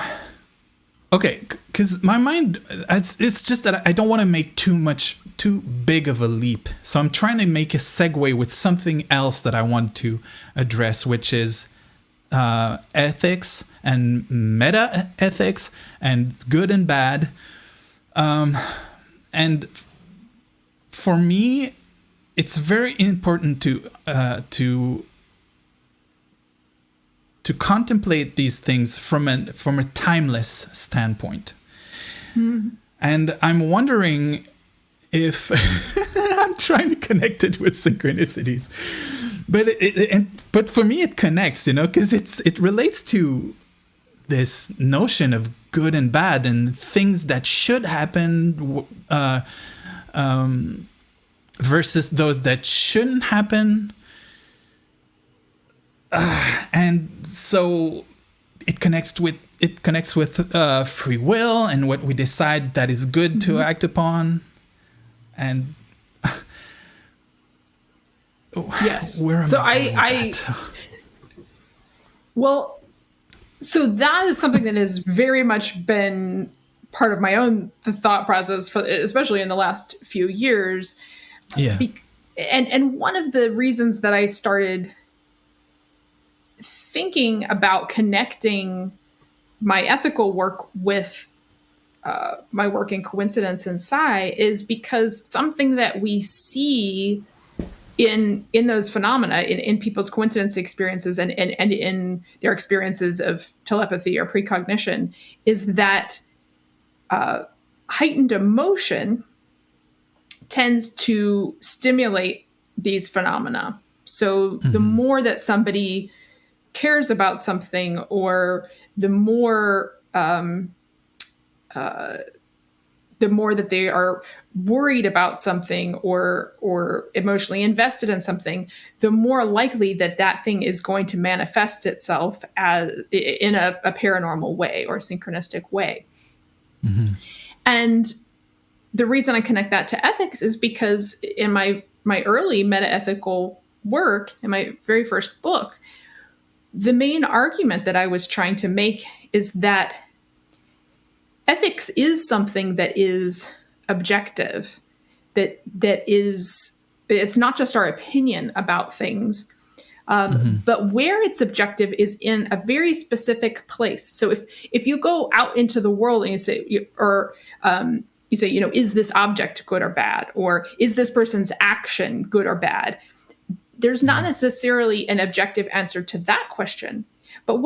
Okay, because my mind, it's just that I don't want to make too big of a leap. So I'm trying to make a segue with something else that I want to address, which is ethics and meta ethics and good and bad. And for me, it's very important to contemplate these things from a timeless standpoint. And I'm wondering if I'm trying to connect it with synchronicities, but for me it connects, you know, because it relates to this notion of good and bad and things that should happen versus those that shouldn't happen. And so it connects with free will and what we decide that is good to act upon. And Yes. where am So I going with that? well, so that is something that has very much been part of my own thought process, especially in the last few years. Yeah. And one of the reasons that I started thinking about connecting my ethical work with my work in coincidence and psi is because something that we see in those phenomena, in people's coincidence experiences and in their experiences of telepathy or precognition, is that heightened emotion tends to stimulate these phenomena. So the more that somebody cares about something, or the more the more that they are worried about something or emotionally invested in something, the more likely that that thing is going to manifest itself as in a paranormal way or synchronistic way. And the reason I connect that to ethics is because in my early metaethical work, in my very first book, the main argument that I was trying to make is that ethics is something that is objective, that is, it's not just our opinion about things, but where it's objective is in a very specific place. So if you go out into the world and you say, you say, is this object good or bad, or is this person's action good or bad? There's not necessarily an objective answer to that question, but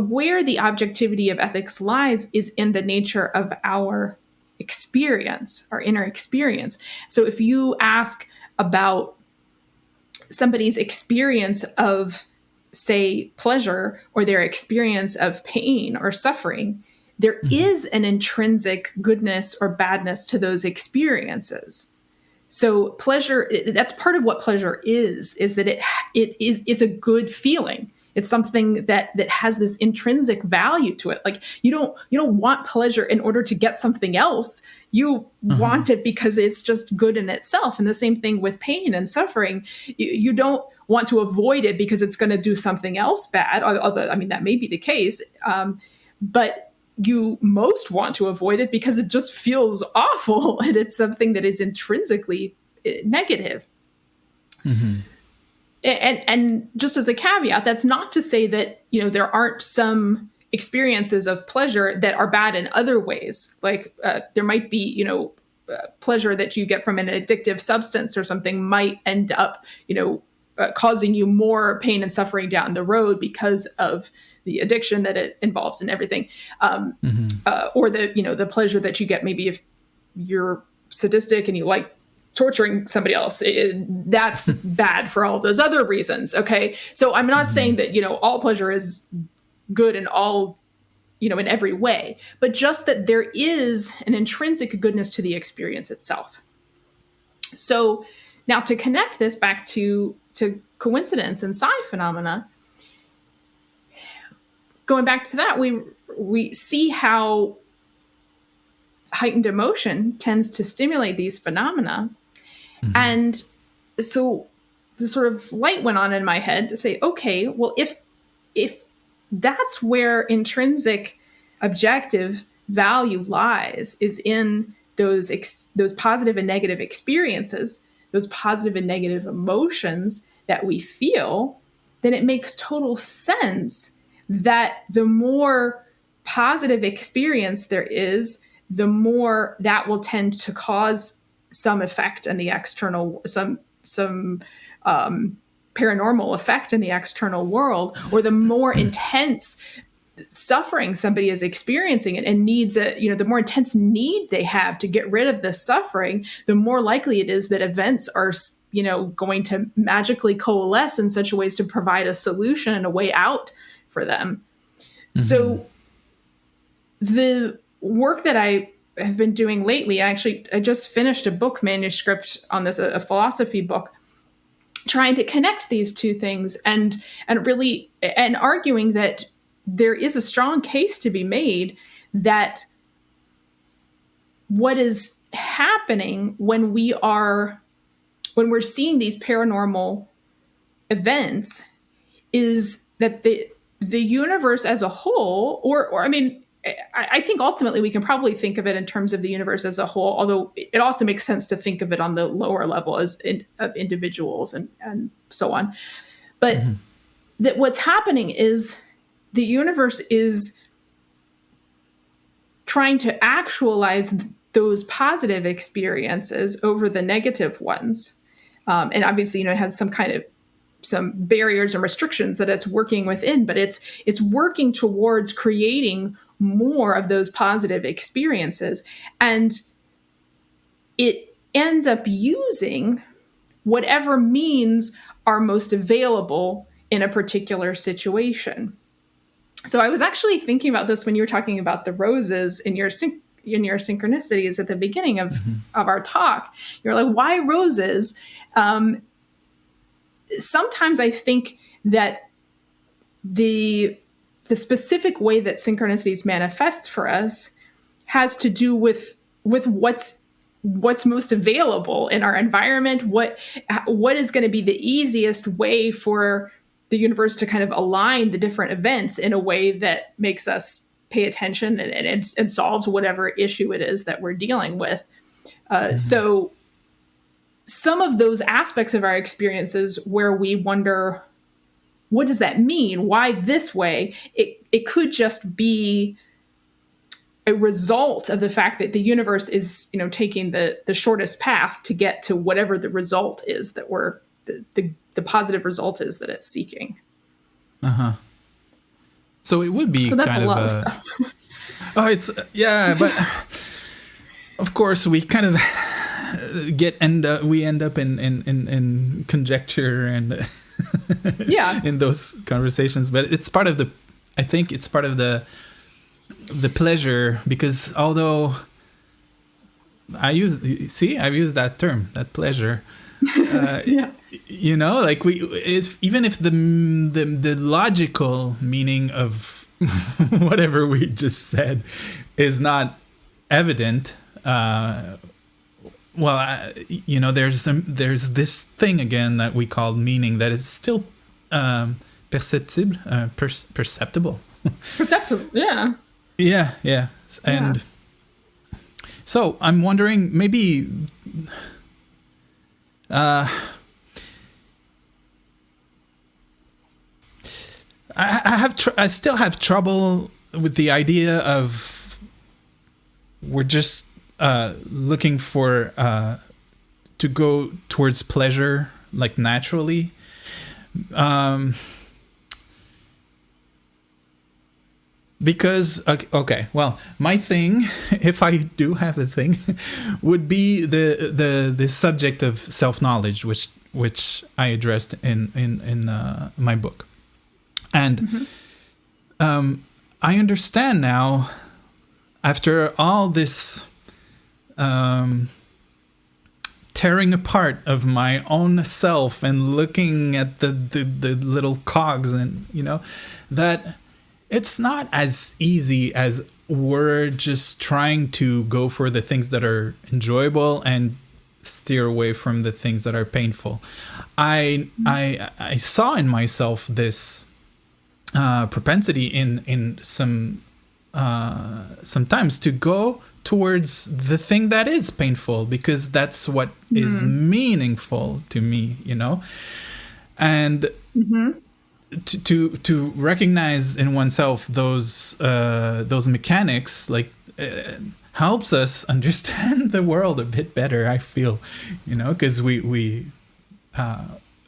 where the objectivity of ethics lies is in the nature of our experience, our inner experience. So if you ask about somebody's experience of, say, pleasure, or their experience of pain or suffering, there is an intrinsic goodness or badness to those experiences. So pleasure, that's part of what pleasure is that it's a good feeling. It's something that has this intrinsic value to it. Like you don't want pleasure in order to get something else. You want it because it's just good in itself. And the same thing with pain and suffering. You don't want to avoid it because it's going to do something else bad. Although, I mean, that may be the case. But you most want to avoid it because it just feels awful and it's something that is intrinsically negative. And just as a caveat, that's not to say that, there aren't some experiences of pleasure that are bad in other ways. Like there might be, pleasure that you get from an addictive substance or something might end up, causing you more pain and suffering down the road because of the addiction that it involves and everything. Or the pleasure that you get maybe if you're sadistic and you like torturing somebody else, that's bad for all those other reasons. Okay. So I'm not saying that, all pleasure is good in all, in every way, but just that there is an intrinsic goodness to the experience itself. So now to connect this back to coincidence and psi phenomena, going back to that, we see how heightened emotion tends to stimulate these phenomena. And so the sort of light went on in my head to say, okay, well, if that's where intrinsic objective value lies, is in those positive and negative experiences, those positive and negative emotions that we feel, then it makes total sense that the more positive experience there is, the more that will tend to cause some effect in the external, some paranormal effect in the external world, or the more intense suffering somebody is experiencing and needs the more intense need they have to get rid of the suffering, the more likely it is that events are, going to magically coalesce in such a ways to provide a solution and a way out for them. So the work that I have been doing lately, I just finished a book manuscript on this, a philosophy book, trying to connect these two things and arguing that there is a strong case to be made that what is happening when we're seeing these paranormal events is that the universe as a whole, or I mean, I think ultimately we can probably think of it in terms of the universe as a whole, although it also makes sense to think of it on the lower level of individuals and so on. But that what's happening is the universe is trying to actualize those positive experiences over the negative ones. And obviously, it has some barriers and restrictions that it's working within, but it's working towards creating more of those positive experiences. And it ends up using whatever means are most available in a particular situation. So I was actually thinking about this when you were talking about the roses in your synchronicities at the beginning of our talk. You're like, why roses? Sometimes I think that the specific way that synchronicities manifest for us has to do with what's most available in our environment, what is going to be the easiest way for the universe to kind of align the different events in a way that makes us pay attention and solves whatever issue it is that we're dealing with. So some of those aspects of our experiences where we wonder, what does that mean? Why this way? It could just be a result of the fact that the universe is, taking the shortest path to get to whatever the result is that the positive result is that it's seeking. So it would be So that's kind a lot of of stuff. Oh, it's but of course we kind of we end up in conjecture and in those conversations, but it's part of I think it's part of the pleasure, because although I've used that term, that pleasure, like even if the logical meaning of whatever we just said is not evident, there's this thing again that we call meaning that is still perceptible. Perceptible, yeah. And so I'm wondering, maybe I still have trouble with the idea of we're just looking for to go towards pleasure like naturally. Because my thing, if I do have a thing, would be the subject of self-knowledge, which I addressed in my book, and I understand now, after all this tearing apart of my own self and looking at the little cogs, and that it's not as easy as we're just trying to go for the things that are enjoyable and steer away from the things that are painful. I saw in myself this propensity in sometimes to go towards the thing that is painful, because that's what is meaningful to me, and to recognize in oneself those mechanics, like helps us understand the world a bit better, I feel, because we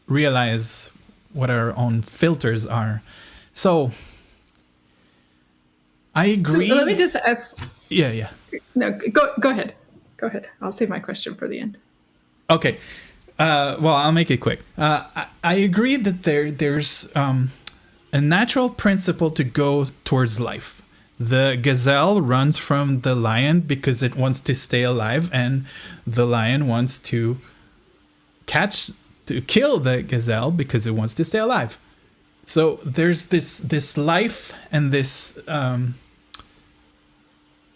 realize what our own filters are. So I agree. So let me just ask. Yeah. No, go ahead. Go ahead. I'll save my question for the end. Okay. Well, I'll make it quick. I agree that there's a natural principle to go towards life. The gazelle runs from the lion because it wants to stay alive, and the lion wants to kill the gazelle because it wants to stay alive. So there's this life and this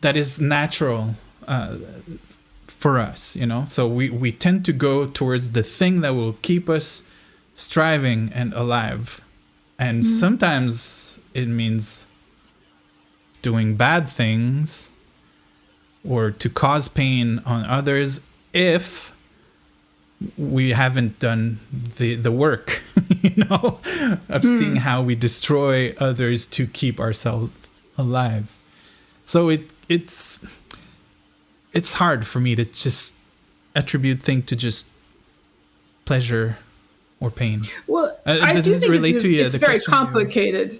that is natural for us, so we tend to go towards the thing that will keep us striving and alive. And sometimes it means doing bad things or to cause pain on others if we haven't done the work, of seeing how we destroy others to keep ourselves alive. So it's hard for me to just attribute things to just pleasure or pain. Well, I do think it's very complicated.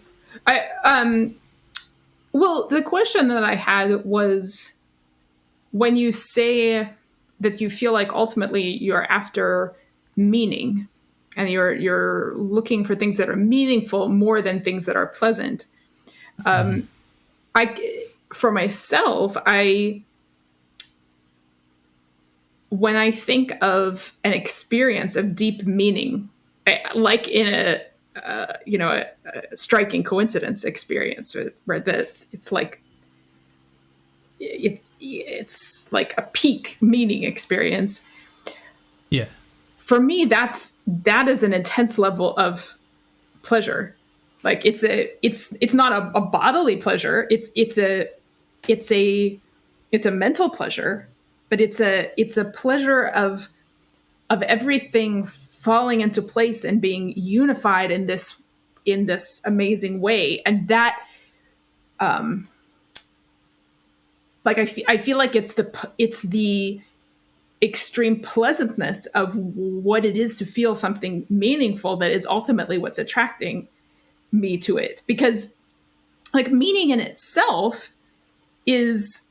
Well, the question that I had was, when you say that you feel like ultimately you're after meaning and you're looking for things that are meaningful more than things that are pleasant, For myself, when I think of an experience of deep meaning, like in a striking coincidence experience, where it's like it's like a peak meaning experience. Yeah. For me, that is an intense level of pleasure. Like it's not a bodily pleasure. It's a mental pleasure, but it's a pleasure of everything falling into place and being unified in this amazing way. And that, like I feel like it's the extreme pleasantness of what it is to feel something meaningful that is ultimately what's attracting me to it. Because like meaning in itself is,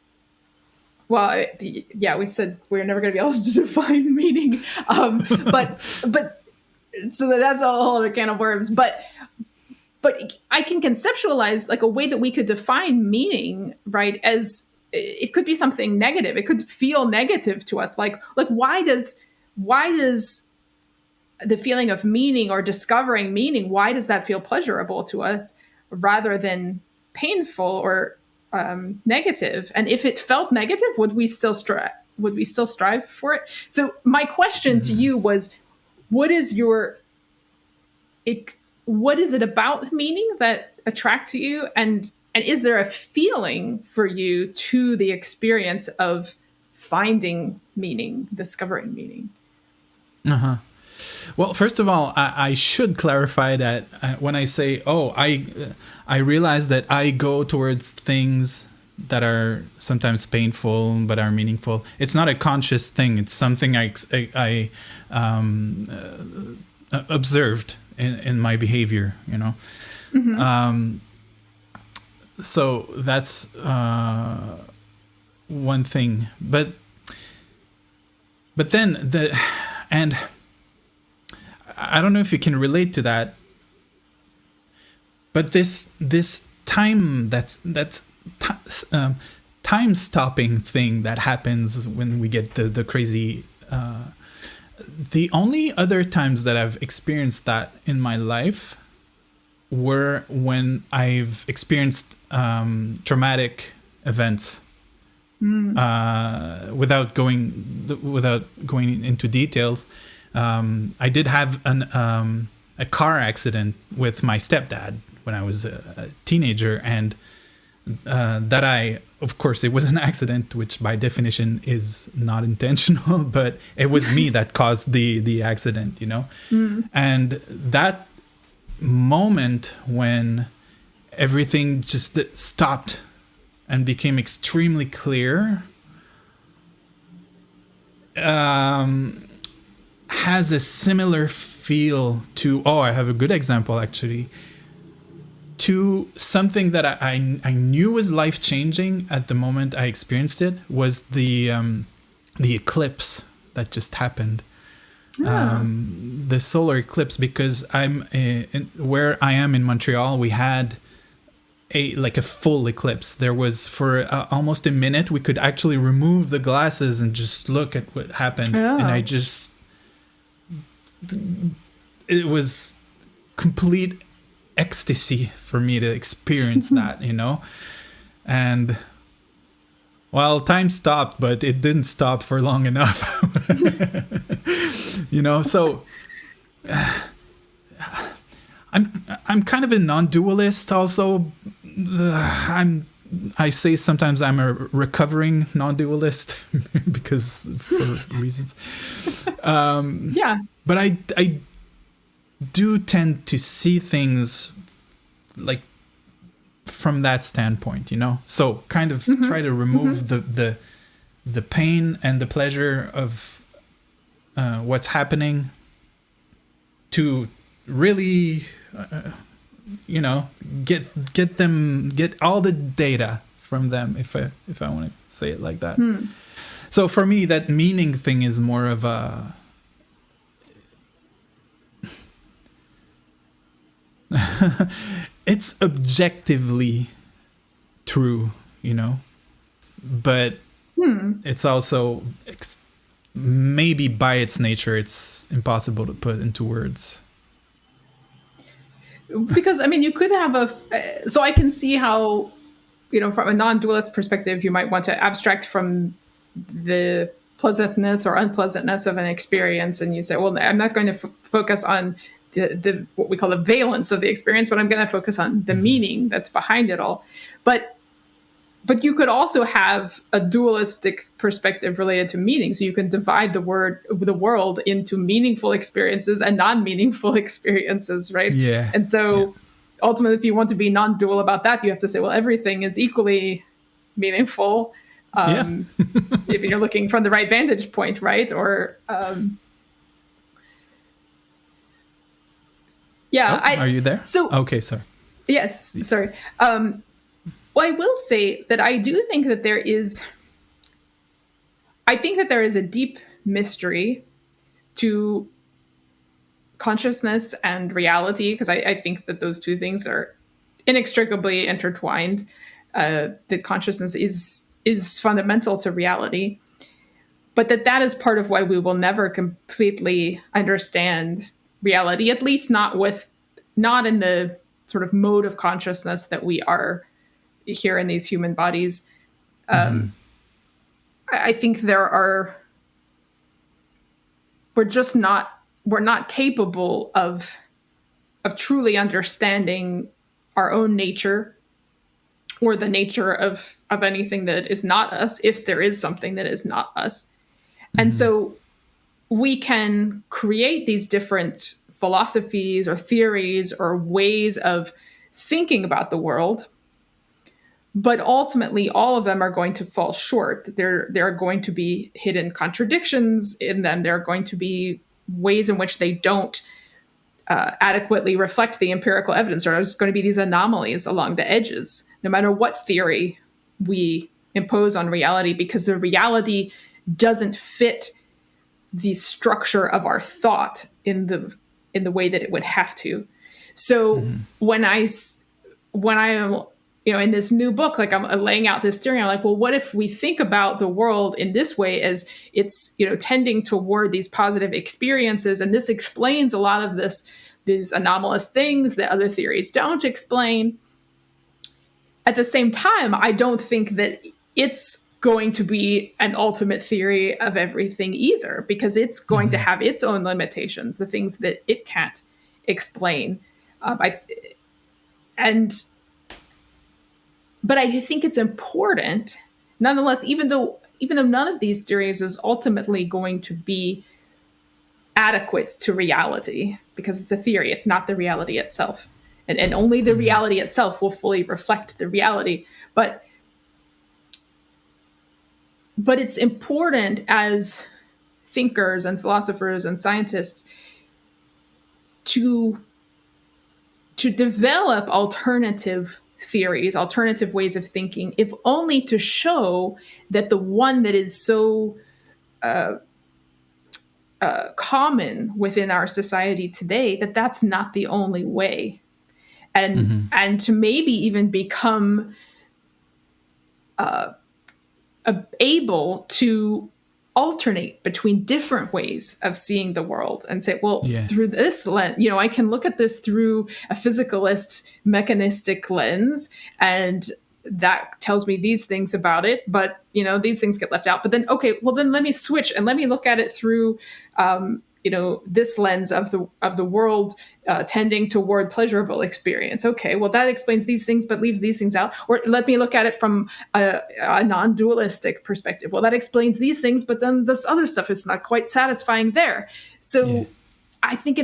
well, yeah, we said we're never going to be able to define meaning, but so that's a whole other can of worms. But I can conceptualize like a way that we could define meaning, right? As it could be something negative. It could feel negative to us. Like why does the feeling of meaning or discovering meaning, why does that feel pleasurable to us rather than painful or negative? And if it felt negative, would we still strive for it? So my question to you was, what is it about meaning that attracts you, and is there a feeling for you to the experience of finding meaning, discovering meaning? Well, first of all, I should clarify that when I say, I realize that I go towards things that are sometimes painful but are meaningful. It's not a conscious thing. It's something I observed in my behavior, you know. Mm-hmm. So that's one thing. But then and I don't know if you can relate to that, but this time time stopping thing that happens when we get the crazy. The only other times that I've experienced that in my life were when I've experienced traumatic events. Without going into details. I did have a car accident with my stepdad when I was a teenager, and of course, it was an accident, which by definition is not intentional, but it was me that caused the accident, you know? And that moment when everything just stopped and became extremely clear, has a similar feel to, I have a good example actually, to something that I knew was life-changing at the moment I experienced it, was the eclipse that just happened. The solar eclipse, because where I am in Montreal, we had a full eclipse. There was for almost a minute we could actually remove the glasses and just look at what happened. And it was complete ecstasy for me to experience that, you know. And time stopped, but it didn't stop for long enough. You know, so I'm kind of a non-dualist also. I say sometimes I'm a recovering non-dualist because for reasons. But I do tend to see things like from that standpoint, you know. So kind of try to remove the pain and the pleasure of what's happening to really. You know, get all the data from them, if I want to say it like that. So for me, that meaning thing is more of a it's objectively true, but it's also maybe by its nature, it's impossible to put into words. Because you could have so I can see how, from a non-dualist perspective, you might want to abstract from the pleasantness or unpleasantness of an experience, and you say, well, I'm not going to focus on the what we call the valence of the experience, but I'm going to focus on the meaning that's behind it all. But you could also have a dualistic perspective related to meaning. So you can divide the world into meaningful experiences and non-meaningful experiences, right? Yeah. And so ultimately, if you want to be non-dual about that, you have to say, well, everything is equally meaningful. If you're looking from the right vantage point, right? Or are you there? So okay, sorry. Yes, sorry. Well, I will say that I do think that there is a deep mystery to consciousness and reality, because I think that those two things are inextricably intertwined. That consciousness is fundamental to reality, but that is part of why we will never completely understand reality, at least not in the sort of mode of consciousness that we are here in these human bodies. I think we're not capable of truly understanding our own nature or the nature of anything that is not us, if there is something that is not us. And so we can create these different philosophies or theories or ways of thinking about the world, but ultimately all of them are going to fall short. There are going to be hidden contradictions in them. There are going to be ways in which they don't adequately reflect the empirical evidence, or there's going to be these anomalies along the edges, no matter what theory we impose on reality, because the reality doesn't fit the structure of our thought in the way that it would have to. So when I am, in this new book, like I'm laying out this theory, I'm like, well, what if we think about the world in this way as it's, tending toward these positive experiences, and this explains a lot of these anomalous things that other theories don't explain. At the same time, I don't think that it's going to be an ultimate theory of everything either, because it's going to have its own limitations, the things that it can't explain. But I think it's important, nonetheless, even though none of these theories is ultimately going to be adequate to reality, because it's a theory, it's not the reality itself. And only the reality itself will fully reflect the reality. But it's important as thinkers and philosophers and scientists to develop alternative theories, alternative ways of thinking, if only to show that the one that is so common within our society today, that's not the only way. And to maybe even become able to alternate between different ways of seeing the world and say, well, through this lens, I can look at this through a physicalist, mechanistic lens, and that tells me these things about it, but these things get left out. But then, okay, well then let me switch and let me look at it through this lens of the world tending toward pleasurable experience. Okay, well that explains these things but leaves these things out. Or let me look at it from a non-dualistic perspective. Well, that explains these things, but then this other stuff is not quite satisfying there. So I think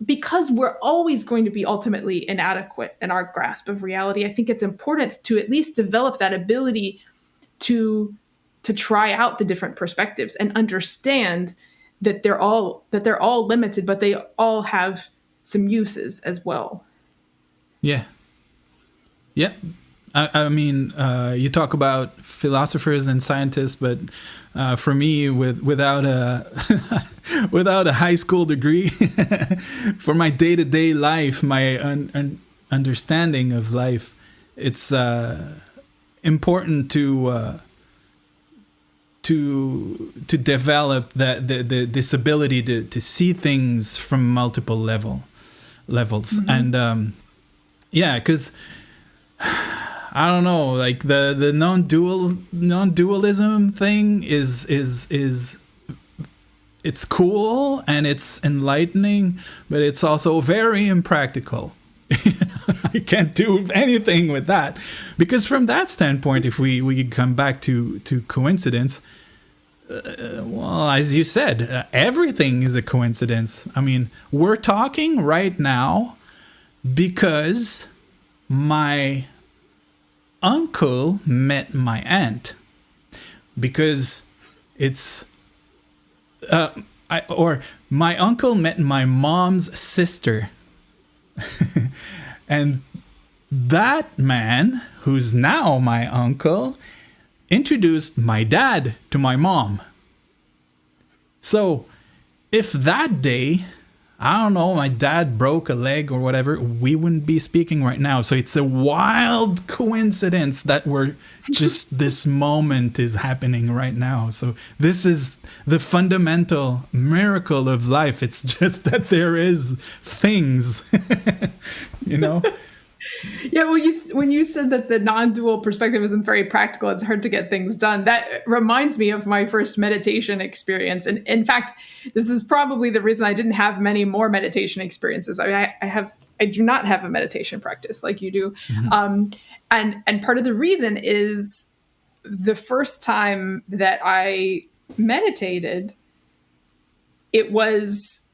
because we're always going to be ultimately inadequate in our grasp of reality, I think it's important to at least develop that ability to try out the different perspectives and understand that they're all limited, but they all have some uses as well. Yeah. I mean, you talk about philosophers and scientists, but for me, without a high school degree, for my day-to-day life, my understanding of life, it's important to develop this ability to see things from multiple levels. And because I don't know, like the non-dualism thing is it's cool and it's enlightening, but it's also very impractical. I can't do anything with that, because from that standpoint, if we come back to coincidence, well, as you said, everything is a coincidence. I mean, we're talking right now because my uncle met my aunt, because it's or my uncle met my mom's sister. And that man, who's now my uncle, introduced my dad to my mom. So if that day, I don't know, my dad broke a leg or whatever, we wouldn't be speaking right now. So it's a wild coincidence that we're just this moment is happening right now. So this is the fundamental miracle of life. It's just that there is things, you know? Yeah, well, when you said that the non-dual perspective isn't very practical, it's hard to get things done. That reminds me of my first meditation experience. And in fact, this is probably the reason I didn't have many more meditation experiences. I mean, I do not have a meditation practice like you do. And part of the reason is the first time that I meditated, it was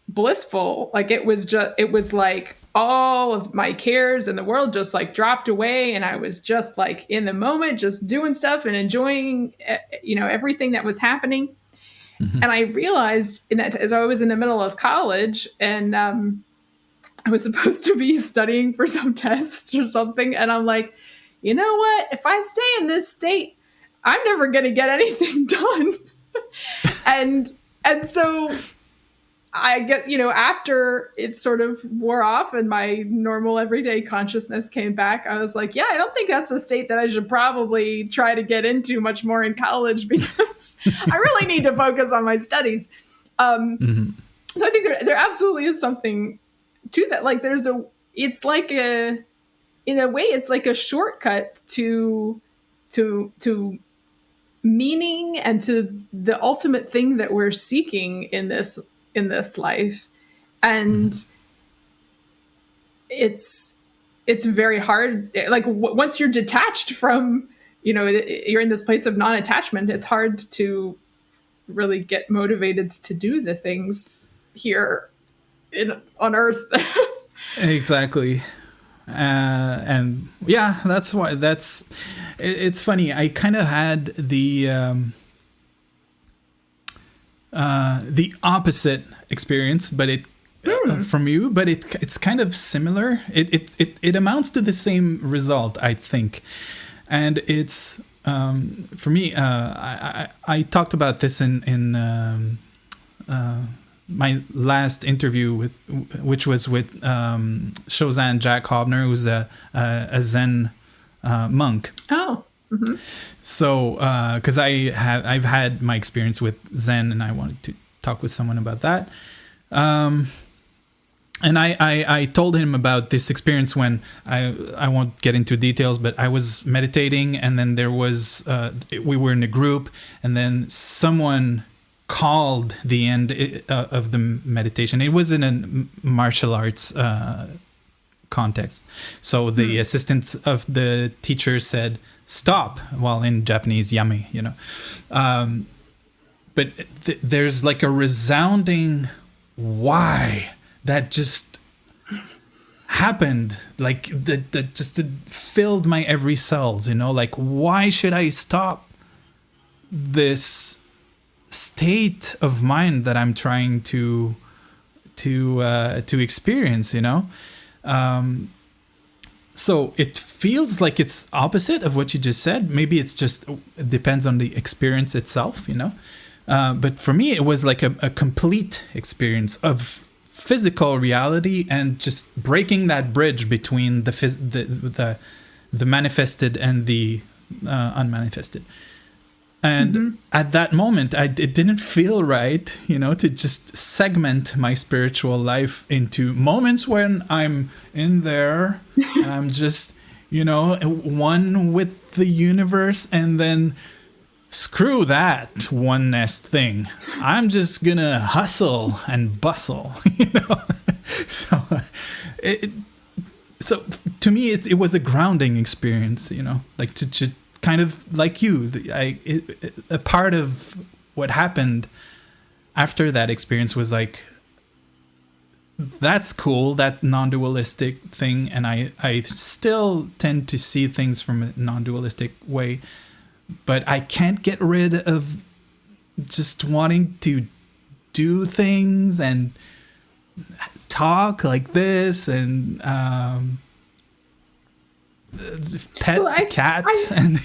blissful. Like it was like all of my cares in the world just like dropped away, and I was just like in the moment, just doing stuff and enjoying, everything that was happening. And I realized in that, as I was in the middle of college, and I was supposed to be studying for some test or something, and I'm like, you know what? If I stay in this state, I'm never going to get anything done. and so I guess, after it sort of wore off and my normal everyday consciousness came back, I was like, yeah, I don't think that's a state that I should probably try to get into much more in college, because I really need to focus on my studies. So I think there absolutely is something to that. Like it's like in a way, it's like a shortcut to meaning and to the ultimate thing that we're seeking in this life. And it's very hard. Like once you're detached from, you're in this place of non-attachment, it's hard to really get motivated to do the things here on Earth. Exactly. And yeah, that's why it's funny. I kind of had the opposite experience, but from you, but it's kind of similar. It amounts to the same result, I think. And it's for me, I talked about this in my last interview which was with Shozan Jack Hobner, who's a Zen monk. Oh. Mm-hmm. So, because I've had my experience with Zen, and I wanted to talk with someone about that. And I told him about this experience when I won't get into details, but I was meditating, and then there was we were in a group, and then someone called the end of the meditation. It was in a martial arts context. So the assistant of the teacher said, "Stop," while in Japanese, "yame," but there's like a resounding why that just happened, like that just filled my every cells, like, why should I stop this state of mind that I'm trying to experience, so it feels like it's opposite of what you just said. Maybe it's just it depends on the experience itself, but for me it was like a complete experience of physical reality and just breaking that bridge between the manifested and the unmanifested. And at that moment, it didn't feel right, to just segment my spiritual life into moments when I'm in there and I'm just, one with the universe, and then screw that oneness thing. I'm just gonna hustle and bustle, So, so to me, it was a grounding experience, like to kind of like you, a part of what happened after that experience was like, that's cool, that non-dualistic thing, and I still tend to see things from a non-dualistic way, but I can't get rid of just wanting to do things and talk like this and pet cat and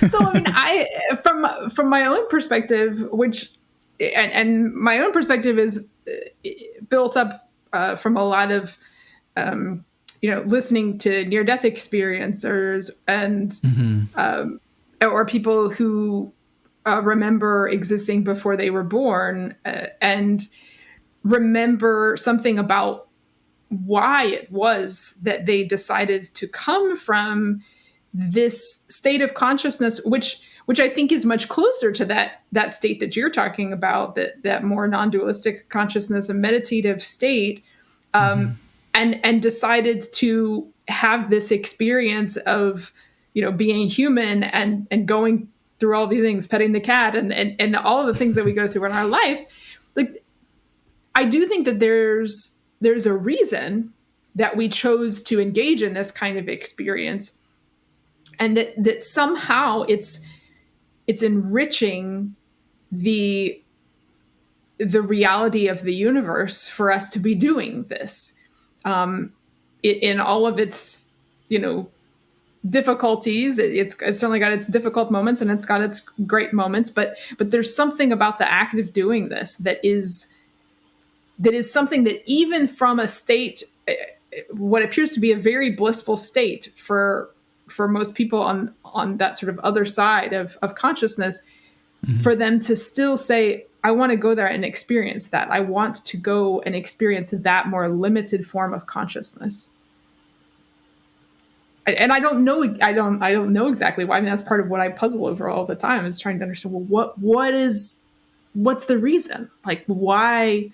So I mean, from my own perspective, which and my own perspective is built up from a lot of listening to near-death experiencers and or people who remember existing before they were born and remember something about why it was that they decided to come from this state of consciousness, which I think is much closer to that state that you're talking about, that more non-dualistic consciousness, a meditative state, and decided to have this experience of being human and going through all these things, petting the cat and all of the things that we go through in our life. Like, I do think that there's a reason that we chose to engage in this kind of experience, and that somehow it's enriching the reality of the universe for us to be doing this, in all of its difficulties. It's certainly got its difficult moments and it's got its great moments, but there's something about the act of doing this that is something that, even from a state, what appears to be a very blissful state for most people on that sort of other side of consciousness, for them to still say, I want to go there and experience that. I want to go and experience that more limited form of consciousness. And I don't know exactly why. I mean, that's part of what I puzzle over all the time, is trying to understand, well, what's the reason? Like, why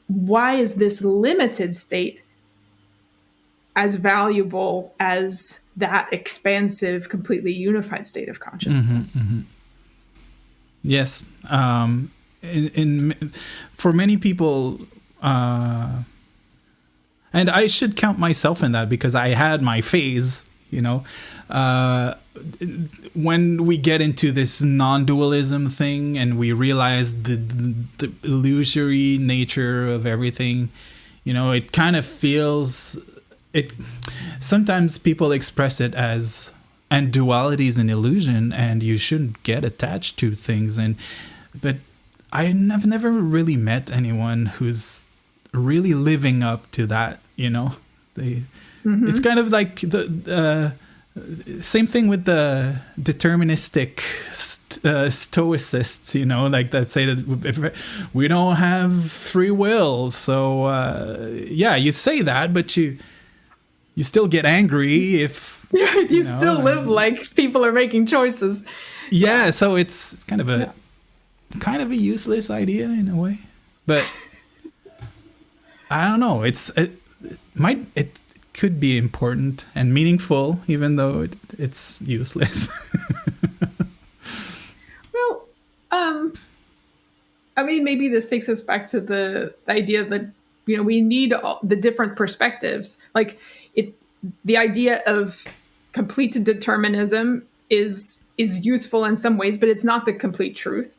is this limited state as valuable as that expansive, completely unified state of consciousness? Yes. For many people, and I should count myself in that, because I had my phase, when we get into this non-dualism thing and we realize the illusory nature of everything, it kind of feels it. Sometimes people express it as, and duality is an illusion and you shouldn't get attached to things. But I've never really met anyone who's really living up to that, It's kind of like the same thing with the deterministic stoicists, like that say that if we don't have free will. So you say that, but you still get angry if you still live like people are making choices. Yeah, so it's kind of a useless idea in a way, but I don't know. It could be important and meaningful, even though it's useless. Well, I mean, maybe this takes us back to the idea that we need the different perspectives. Like, the idea of complete determinism is useful in some ways, but it's not the complete truth.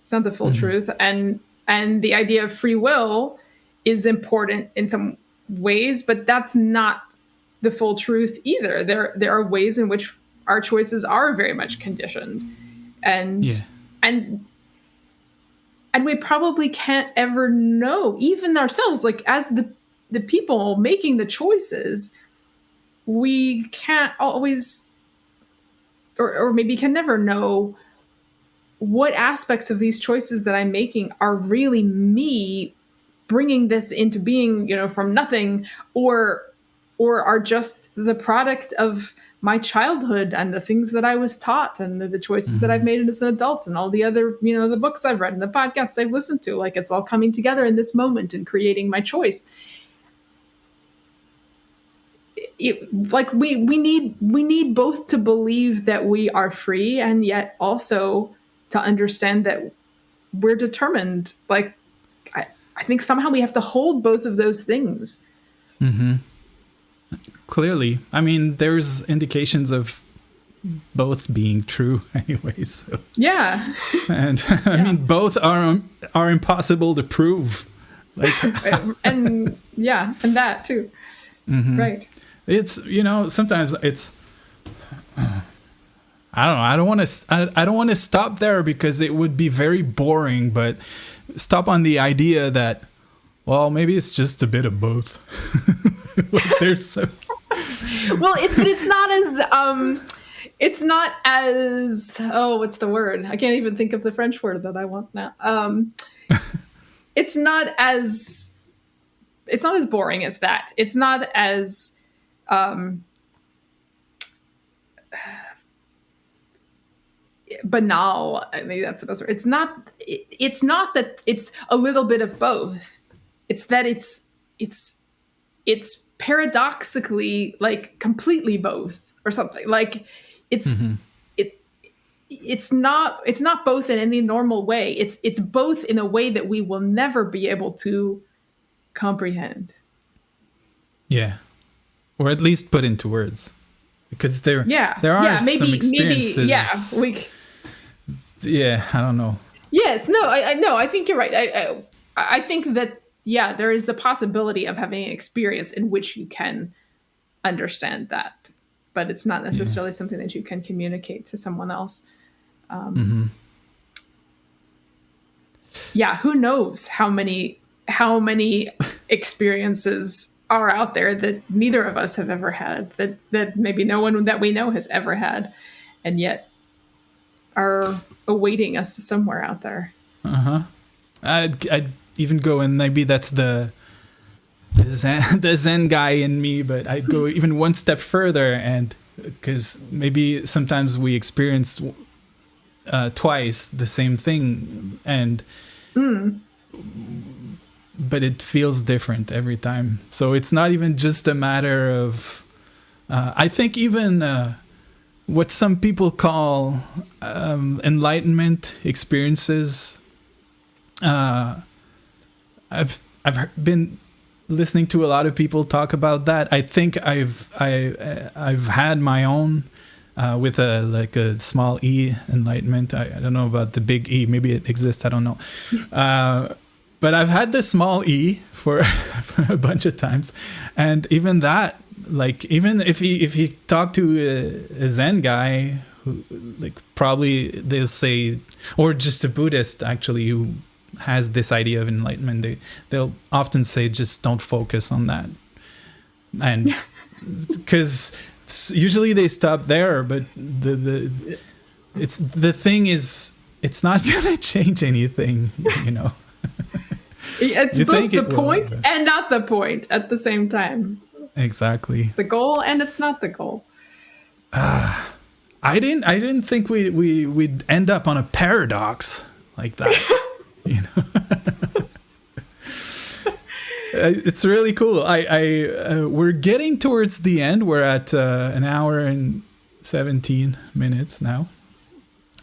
It's not the full truth. And the idea of free will is important in some ways, but that's not the full truth either. There are ways in which our choices are very much conditioned, and and we probably can't ever know, even ourselves, like as the people making the choices, we can't always, or maybe can never know what aspects of these choices that I'm making are really me bringing this into being, from nothing, or are just the product of my childhood and the things that I was taught and the choices that I've made as an adult and all the other, the books I've read and the podcasts I've listened to. Like, it's all coming together in this moment and creating my choice. Like we need both to believe that we are free, and yet also to understand that we're determined. Like, I think somehow we have to hold both of those things. Clearly, I mean, there's indications of both being true anyway. So yeah, and I mean, both are impossible to prove. Like, and that too, right? It's, sometimes it's, I don't know. I don't want to stop there because it would be very boring, but stop on the idea that, well, maybe it's just a bit of both. Like, there's some... Well, but it's not as what's the word? I can't even think of the French word that I want now. It's not as boring as that. It's not as banal. Maybe that's the best word. It's not that it's a little bit of both. It's that it's paradoxically, like, completely both or something. Like, it's it's not both in any normal way. It's both in a way that we will never be able to comprehend. Yeah, or at least put into words, because there are some experiences. I don't know. Yes, no, I think you're right. I think that there is the possibility of having an experience in which you can understand that, but it's not necessarily something that you can communicate to someone else. Who knows how many experiences are out there that neither of us have ever had, that maybe no one that we know has ever had, and yet are awaiting us somewhere out there. I'd even go, and maybe that's the Zen guy in me, but I'd go even one step further, and because maybe sometimes we experience twice the same thing, and but it feels different every time. So it's not even just a matter of I think even what some people call enlightenment experiences. I've been listening to a lot of people talk about that. I think I've had my own with a small e enlightenment. I don't know about the big E. Maybe it exists. I don't know. But I've had the small e for a bunch of times, and even that, like, even if you talk to a Zen guy who, like, probably they'll say, or just a Buddhist actually who has this idea of enlightenment, they'll often say, just don't focus on that, and because usually they stop there, but the thing is, it's not gonna change anything, It's both the point and not the point at the same time. Exactly. It's the goal and it's not the goal. I didn't think we'd end up on a paradox like that. It's really cool. We're getting towards the end. We're at an hour and 17 minutes now.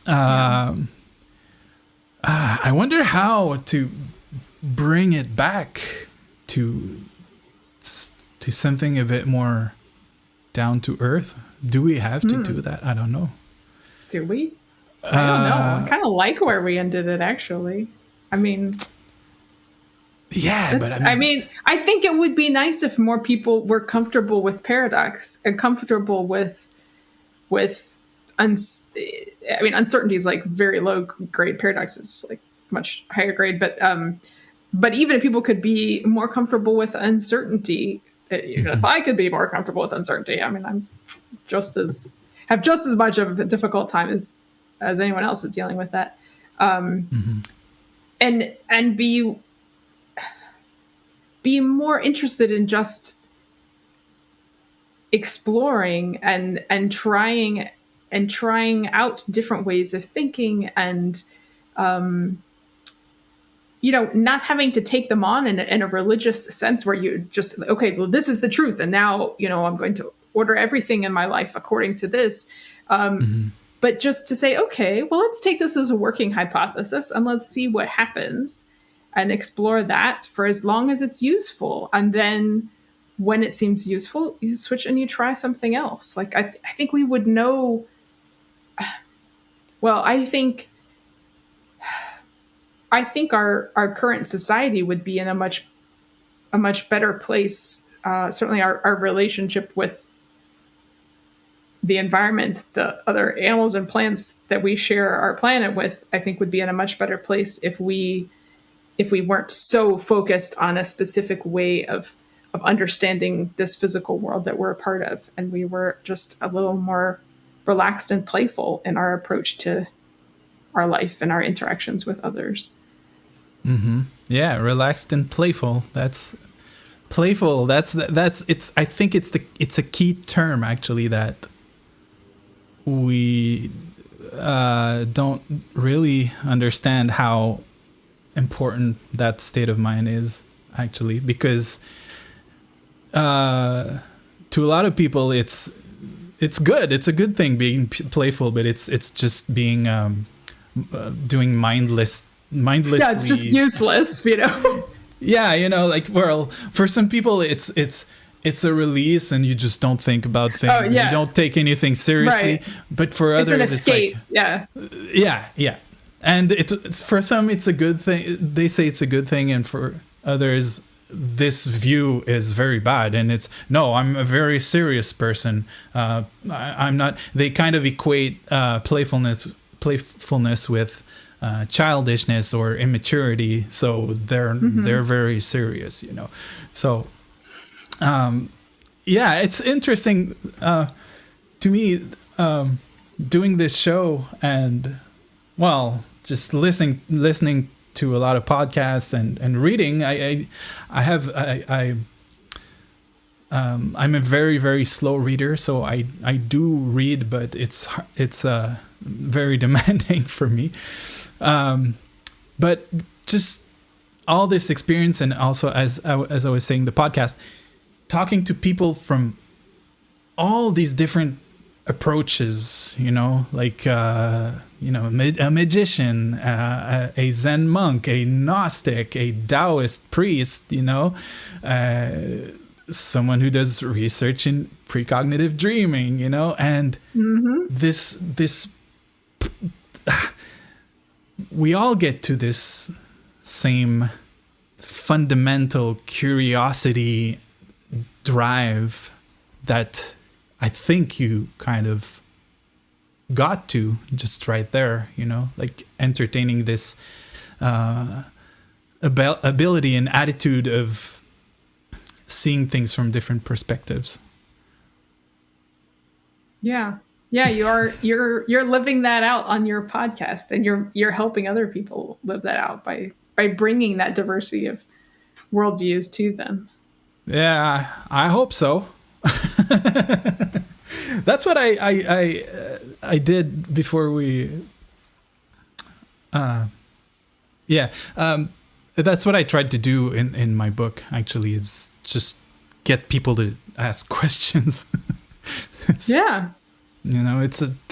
I wonder how to bring it back to something a bit more down to earth. Do we have to do that? I don't know. Do we? I don't know. I kind of like where we ended it, actually. I mean, yeah, but I think it would be nice if more people were comfortable with paradox and comfortable with uncertainty is like very low grade paradoxes, like much higher grade, but even if people could be more comfortable with uncertainty, if I could be more comfortable with uncertainty, I mean, I'm have just as much of a difficult time as anyone else is dealing with that. And be more interested in just exploring and trying out different ways of thinking, and not having to take them on in a religious sense where you just, okay, well, this is the truth, and now I'm going to order everything in my life according to this. But just to say, okay, well, let's take this as a working hypothesis and let's see what happens and explore that for as long as it's useful. And then when it seems useful, you switch and you try something else. Like, I think we would know. Well, I think our current society would be in a much better place. Certainly our relationship with the environment, the other animals and plants that we share our planet with, I think would be in a much better place if we weren't so focused on a specific way of understanding this physical world that we're a part of, and we were just a little more relaxed and playful in our approach to our life and our interactions with others. Yeah, relaxed and playful. That's playful. That's it's. I think it's a key term actually that we don't really understand how important that state of mind is actually, because to a lot of people it's good. It's a good thing being playful, but it's just being doing mindlessly. Yeah, it's just useless, Yeah, like, well, for some people it's a release and you just don't think about things. Oh, yeah. You don't take anything seriously. Right. But for others, it's an escape. Yeah. And it's for some it's a good thing. They say it's a good thing, and for others this view is very bad. And it's, no, I'm a very serious person. I'm not. They kind of equate playfulness with childishness or immaturity. So they're very serious, So. Yeah, it's interesting to me doing this show, and well, just listening to a lot of podcasts and reading. I'm a very, very slow reader, so I do read, but it's very demanding for me. But just all this experience, and also as I was saying, the podcast, talking to people from all these different approaches, like a magician, a Zen monk, a Gnostic, a Taoist priest, someone who does research in precognitive dreaming, and this we all get to this same fundamental curiosity drive that I think you kind of got to just right there, like entertaining this ability and attitude of seeing things from different perspectives. Yeah, you're living that out on your podcast, and you're helping other people live that out by bringing that diversity of worldviews to them. Yeah, I hope so. That's what I did before we. That's what I tried to do in my book. Actually, is just get people to ask questions. It's to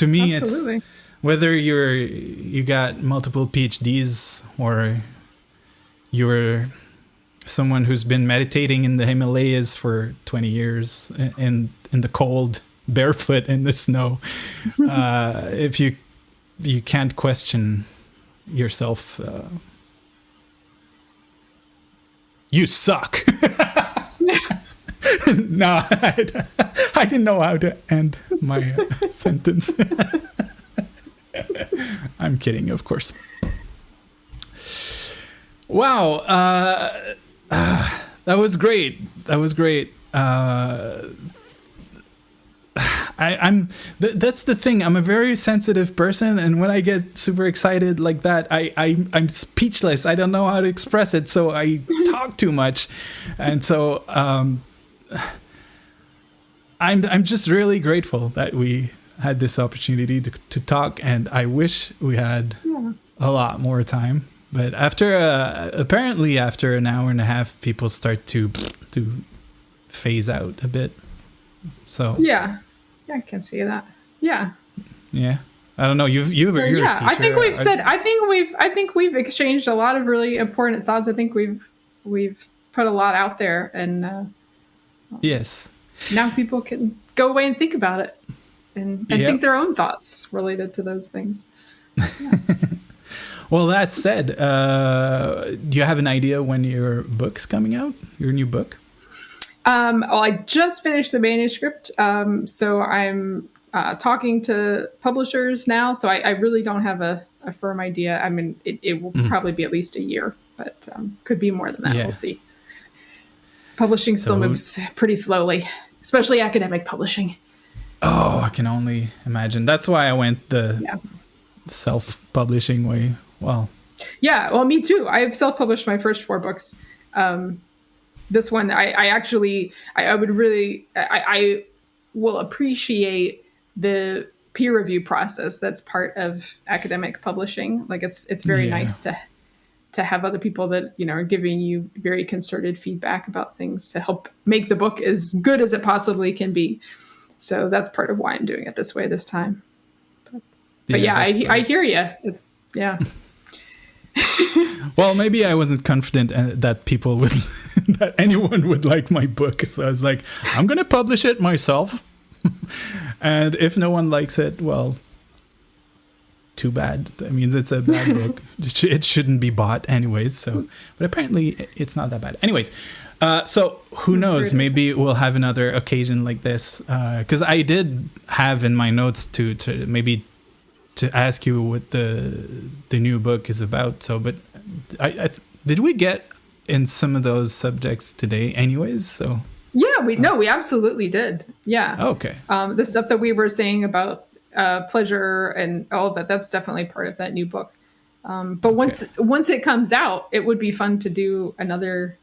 me, absolutely. It's whether you got multiple PhDs or you're someone who's been meditating in the Himalayas for 20 years in the cold, barefoot in the snow. If you can't question yourself, you suck. No, I didn't know how to end my sentence. I'm kidding, of course. Wow. That was great. That's the thing. I'm a very sensitive person, and when I get super excited like that, I'm speechless. I don't know how to express it, so I talk too much, and so I'm just really grateful that we had this opportunity to talk, and I wish we had a lot more time. But apparently after an hour and a half, people start to phase out a bit. So yeah, I can see that. Yeah. I don't know. You're a teacher. I think we've exchanged a lot of really important thoughts. I think we've put a lot out there, and yes. Now people can go away and think about it, and think their own thoughts related to those things. Yeah. Well, that said, do you have an idea when your book's coming out? Your new book? Well, I just finished the manuscript, so I'm talking to publishers now. So I really don't have a firm idea. I mean, it will probably be at least a year, but could be more than that. We'll see. Publishing still moves pretty slowly, especially academic publishing. Oh, I can only imagine. That's why I went the self-publishing way. Well, yeah, well, me too. I've self-published my first 4 books. This one, I will appreciate the peer review process that's part of academic publishing. Like it's very nice to have other people that, are giving you very concerted feedback about things to help make the book as good as it possibly can be. So that's part of why I'm doing it this way this time. But I hear you. Yeah. Well, maybe I wasn't confident that people would, that anyone would like my book. So I was like, I'm going to publish it myself. And if no one likes it, well, too bad. That means it's a bad book. It shouldn't be bought anyways. So, but apparently it's not that bad. Anyways, so who knows? Maybe we'll have another occasion like this. Because I did have in my notes to maybe to ask you what the new book is about. So, but did we get in some of those subjects today anyways? So yeah, we absolutely did. Yeah. Okay. The stuff that we were saying about pleasure and all of that, that's definitely part of that new book. But once it comes out, it would be fun to do another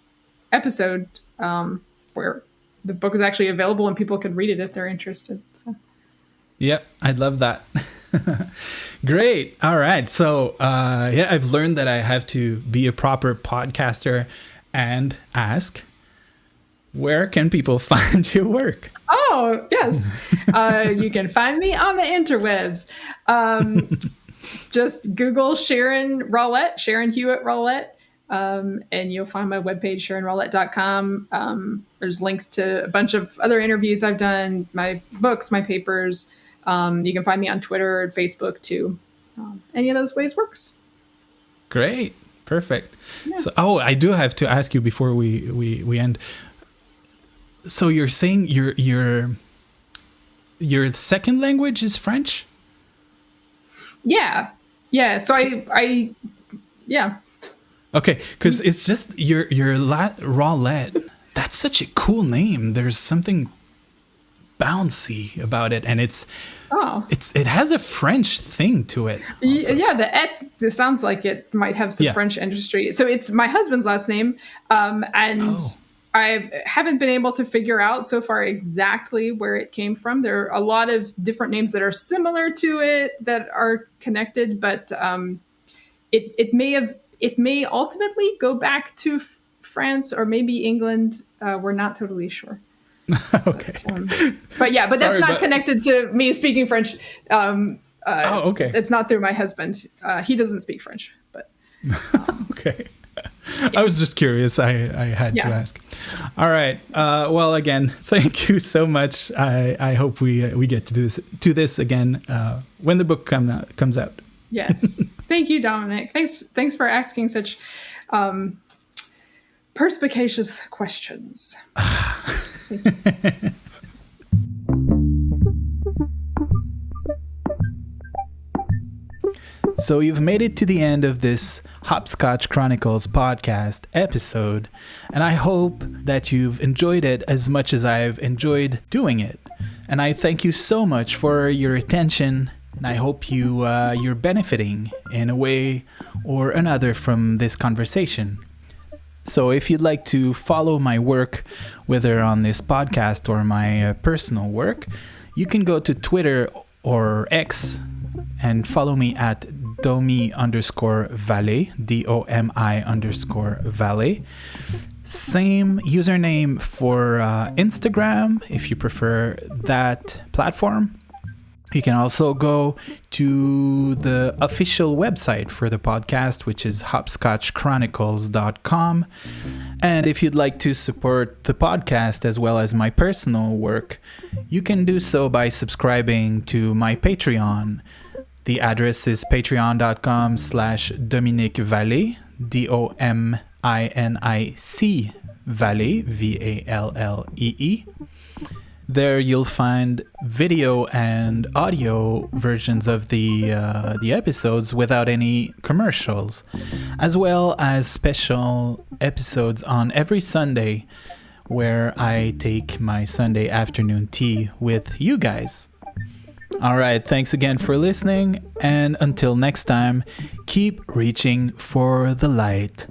episode where the book is actually available and people can read it if they're interested. So. Yep, I'd love that. Great. All right. So, I've learned that I have to be a proper podcaster and ask, where can people find your work? Oh, yes. You can find me on the interwebs. Just Google Sharon Rawlette, Sharon Hewitt Rawlette, and you'll find my webpage, SharonRawlette.com. There's links to a bunch of other interviews I've done, my books, my papers. You can find me on Twitter and Facebook too. Any of those ways works. Great. Perfect. Yeah. So, I do have to ask you before we end. So you're saying your second language is French? Yeah. So I Okay, because it's just your Rawlette. That's such a cool name. There's something bouncy about it, and it has a French thing to it also. Yeah, the et, it sounds like it might have some French ancestry. So it's my husband's last name, and I haven't been able to figure out so far exactly where it came from. There are a lot of different names that are similar to it that are connected, but it may ultimately go back to France or maybe England. We're not totally sure. Okay. But that's not connected to me speaking French. Okay. It's not through my husband. He doesn't speak French, but. Okay. I was just curious. I had to ask. All right. Well, again, thank you so much. I hope we get to do this again when the book comes out. Yes. Thank you, Dominic. Thanks for asking such perspicacious questions. So you've made it to the end of this Hopscotch Chronicles podcast episode, and I hope that you've enjoyed it as much as I've enjoyed doing it. And I thank you so much for your attention, and I hope you're benefiting in a way or another from this conversation. So if you'd like to follow my work, whether on this podcast or my personal work, you can go to Twitter or X and follow me at Domi_Valet, DOMI_Valet. Same username for Instagram if you prefer that platform. You can also go to the official website for the podcast, which is hopscotchchronicles.com. And if you'd like to support the podcast as well as my personal work, you can do so by subscribing to my Patreon. The address is patreon.com/Dominique Valet, DOMINIC Valet, VALLEE. There you'll find video and audio versions of the episodes without any commercials, as well as special episodes on every Sunday where I take my Sunday afternoon tea with you guys. All right, thanks again for listening, and until next time, keep reaching for the light.